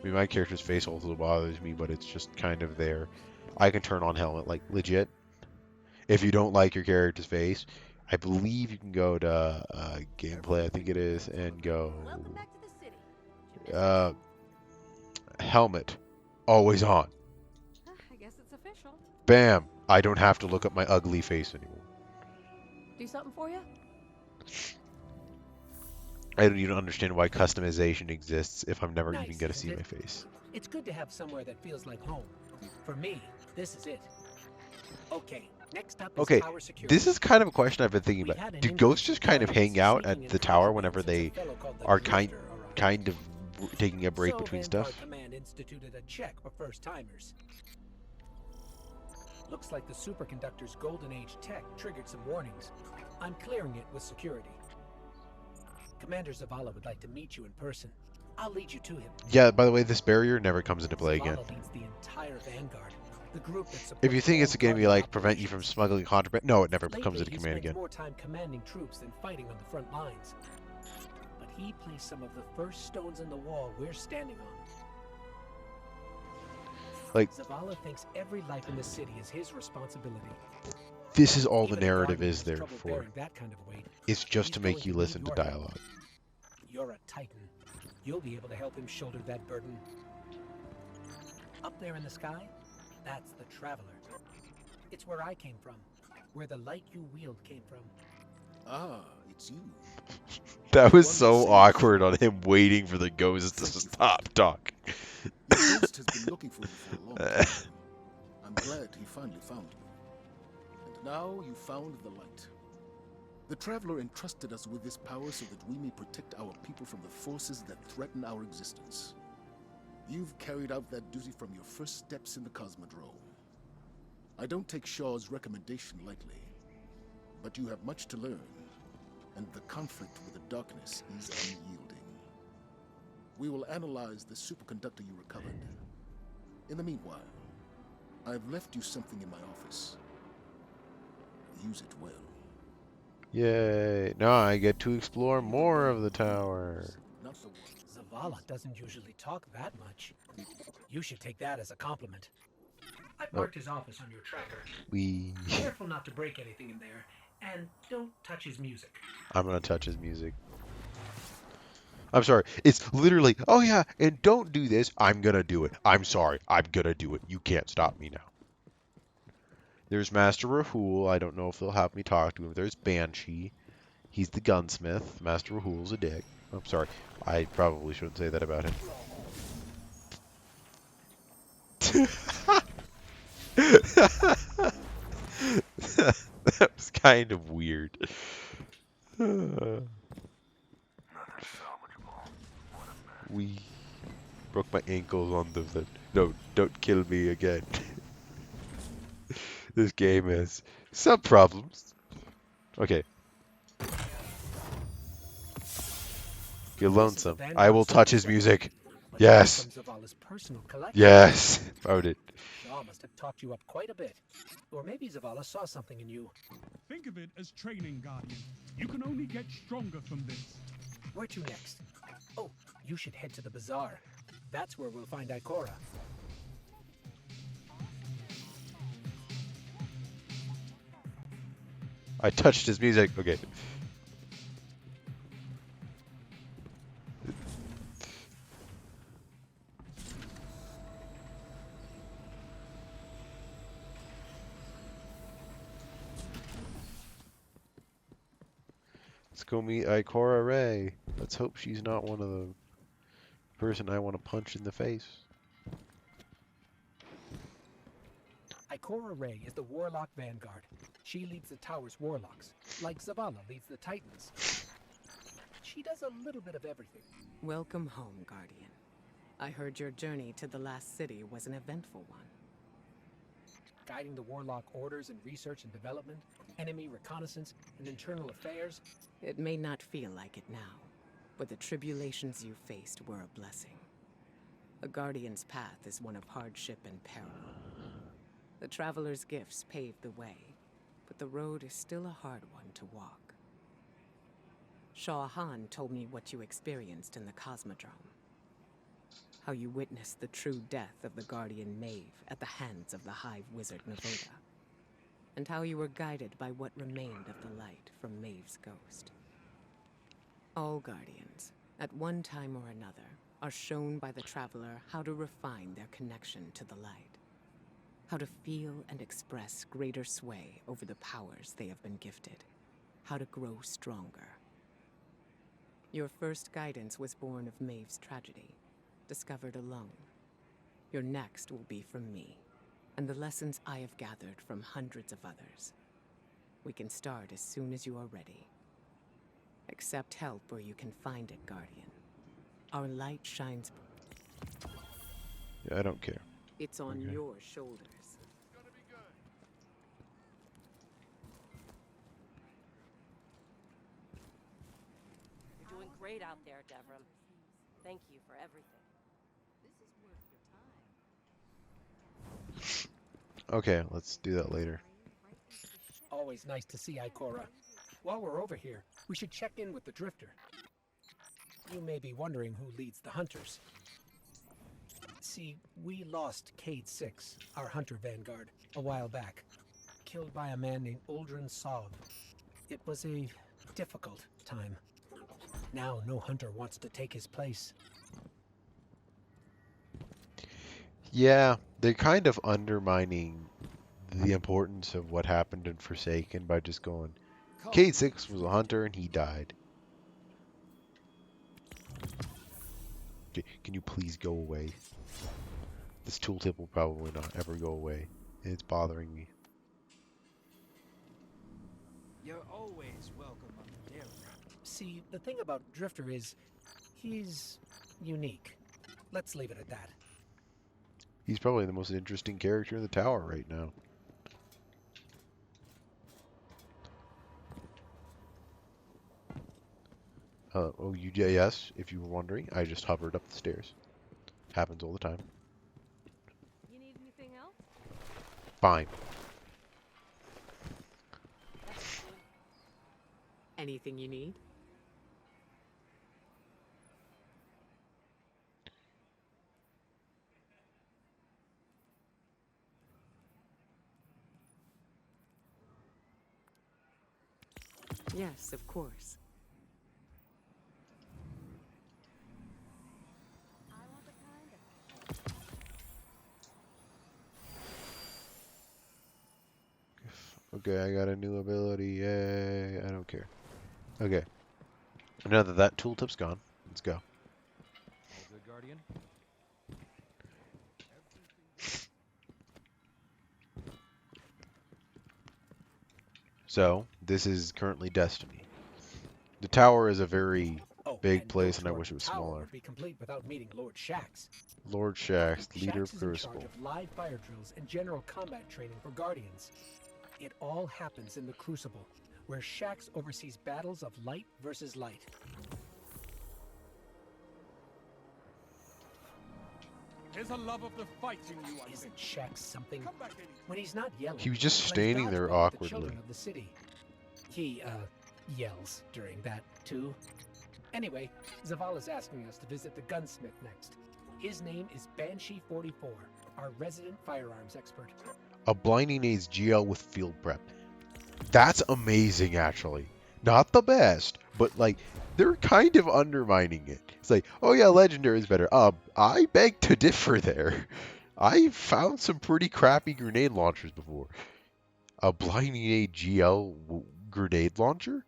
I mean, my character's face also bothers me, but it's just kind of there. I can turn on helmet, like, legit. If you don't like your character's face, I believe you can go to gameplay, I think it is, and go helmet, always on. I guess it's official. Bam! I don't have to look at my ugly face anymore. Do something for you? I don't even understand why customization exists if I'm never Nice, even going to isn't see it? my face. It's good to have somewhere that feels like home. For me, this is it. Okay, Next up is Okay, tower security. this is kind of a question I've been thinking We about. had an Do incoming ghosts just kind of guardians hang out sneaking at in the tower contraband whenever since a they fellow called the are Drifter arrived. taking a break So between Vanguard stuff? Command instituted a check for first-timers. Looks like the superconductor's golden age tech triggered some warnings. I'm clearing it with security. Commander Zavala would like to meet you in person. I'll lead you to him. Yeah, by the way, this barrier never comes into play again. Zavala leads the entire Vanguard, the group that supports If you think all it's going to be Guardian like prevent you from operations. smuggling contraband, no, it never Lately, comes into he command spends again. more time commanding troops than fighting on the front lines. But he placed some of the first stones in the wall we're standing on. Like, Zavala thinks every life in the city is his responsibility. this is all the Even a narrative Guardian is has there trouble for. bearing that kind of weight. It's just He's to going make you need listen to your help. dialogue. You're a Titan. You'll be able to help him shoulder that burden. Up there in the sky, that's the Traveler. It's where I came from, where the light you wield came from. Ah, it's you. That was One so safe. awkward on him waiting for the ghost to stop talk. Your ghost has been looking for you for a long time. I'm glad he finally found you. And now you found the light. The Traveler entrusted us with this power so that we may protect our people from the forces that threaten our existence. You've carried out that duty from your first steps in the Cosmodrome. I don't take Shaw's recommendation lightly, but you have much to learn, and the conflict with the darkness is unyielding. We will analyze the superconductor you recovered. In the meanwhile, I've left you something in my office. Use it well. Yay! Now I get to explore more of the tower. Not the one. Zavala doesn't usually talk that much. You should take that as a compliment. I've Oh. marked his office on your tracker. We. Careful not to break anything in there, and don't touch his music. I'm gonna touch his music. I'm sorry. It's literally, oh yeah, and don't do this. I'm gonna do it. I'm sorry. I'm gonna do it. You can't stop me now. There's Master Rahul. I don't know if they'll have me talk to him. There's Banshee. He's the gunsmith. Master Rahul's a dick. I'm sorry. I probably shouldn't say that about him. That was kind of weird. We broke my ankles on the no, don't kill me again. This game has some problems. Okay. You're lonesome. I will touch his music. But Yes. from Zavala's personal collection. Yes. Found it. Shaw must have talked you up quite a bit. Or maybe Zavala saw something in you. Think of it as training, Guardian. You can only get stronger from this. Where to next? Oh, you should head to the bazaar. That's where we'll find Ikora. I touched his music. Okay. Let's go meet Ikora Ray. Let's hope she's not one of the person I want to punch in the face. Ikora Ray is the Warlock Vanguard. She leads the tower's warlocks, like Zavala leads the Titans. She does a little bit of everything. Welcome home, Guardian. I heard your journey to the last city was an eventful one. Guiding the Warlock orders in research and development, enemy reconnaissance, and internal affairs. It may not feel like it now, but the tribulations you faced were a blessing. A Guardian's path is one of hardship and peril. The Traveler's gifts paved the way, but the road is still a hard one to walk. Shah Han told me what you experienced in the Cosmodrome. How you witnessed the true death of the Guardian Maeve at the hands of the Hive Wizard Navoda. And how you were guided by what remained of the light from Maeve's ghost. All Guardians, at one time or another, are shown by the Traveler how to refine their connection to the light. How to feel and express greater sway over the powers they have been gifted. How to grow stronger. Your first guidance was born of Maeve's tragedy, discovered alone. Your next will be from me, and the lessons I have gathered from hundreds of others. We can start as soon as you are ready. Accept help where you can find it, Guardian. Our light shines. Yeah, I don't care. It's on Okay. your shoulders. You're doing great out there, Devram. Thank you for everything. Okay, let's do that later. Always nice to see Ikora. While we're over here, we should check in with the Drifter. You may be wondering who leads the Hunters. See, we lost Cade 6, our Hunter Vanguard, a while back. Killed by a man named Uldren Sov. It was a difficult time. Now no Hunter wants to take his place. Yeah, they're kind of undermining the importance of what happened in Forsaken by just going, K6 was a hunter and he died. Okay, can you please go away? This tooltip will probably not ever go away. It's bothering me. You're always welcome on the Daring. See, the thing about Drifter is, he's unique. Let's leave it at that. He's probably the most interesting character in the tower right now. Oh, yes, if you were wondering, I just hovered up the stairs. Happens all the time. You need anything else? Fine. Anything you need? Yes, of course. Okay, I got a new ability. Yay, I don't care. Okay. Now that that tooltip's gone, let's go. All good, Guardian? So, this is currently Destiny. The tower is a very big and place, no and I tour wish of it was the tower smaller. would be complete without meeting Lord Shaxx. Lord Shaxx, leader of Shaxx is in Crucible. charge of live fire drills and general combat training for Guardians. It all happens in the Crucible, where Shaxx oversees battles of light versus light. There's a love of the fight in you, I Isn't think. Shaxx something? Come back any When he's not yelling, He was just plays standing there dodgeball with the awkwardly. children of the city. He, yells during that, too. Anyway, Zavala's asking us to visit the gunsmith next. His name is Banshee44, our resident firearms expert. A Blinding Age GL with field prep. That's amazing, actually. Not the best, but like, they're kind of undermining it. It's like, oh yeah, Legendary is better. I beg to differ there. I found some pretty crappy grenade launchers before. A Blinding Age GL grenade launcher?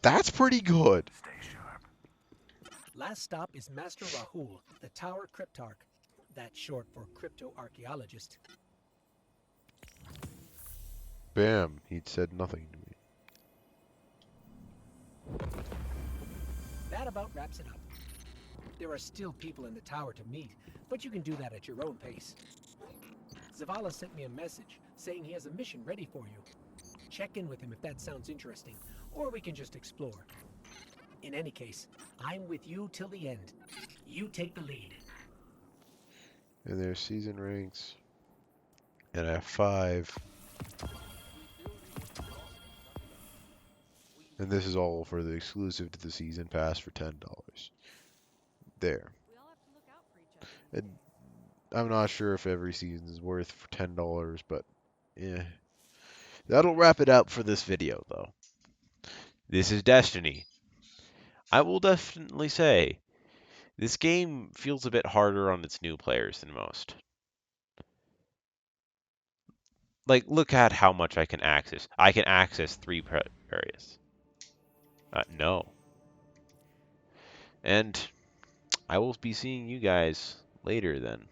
That's pretty good. Last stop is Master Rahul, the Tower Cryptarch. That's short for crypto-archaeologist. Bam, he'd said nothing to me. That about wraps it up. There are still people in the tower to meet, but you can do that at your own pace. Zavala sent me a message saying he has a mission ready for you. Check in with him if that sounds interesting, or we can just explore. In any case, I'm with you till the end. You take the lead. And there's season ranks. And I have 5. And this is all for the exclusive to the season pass for $10. There. And I'm not sure if every season is worth for $10, but yeah. That'll wrap it up for this video, though. This is Destiny. I will definitely say, this game feels a bit harder on its new players than most. Like, look at how much I can access. I can access 3 areas. No. And I will be seeing you guys later then.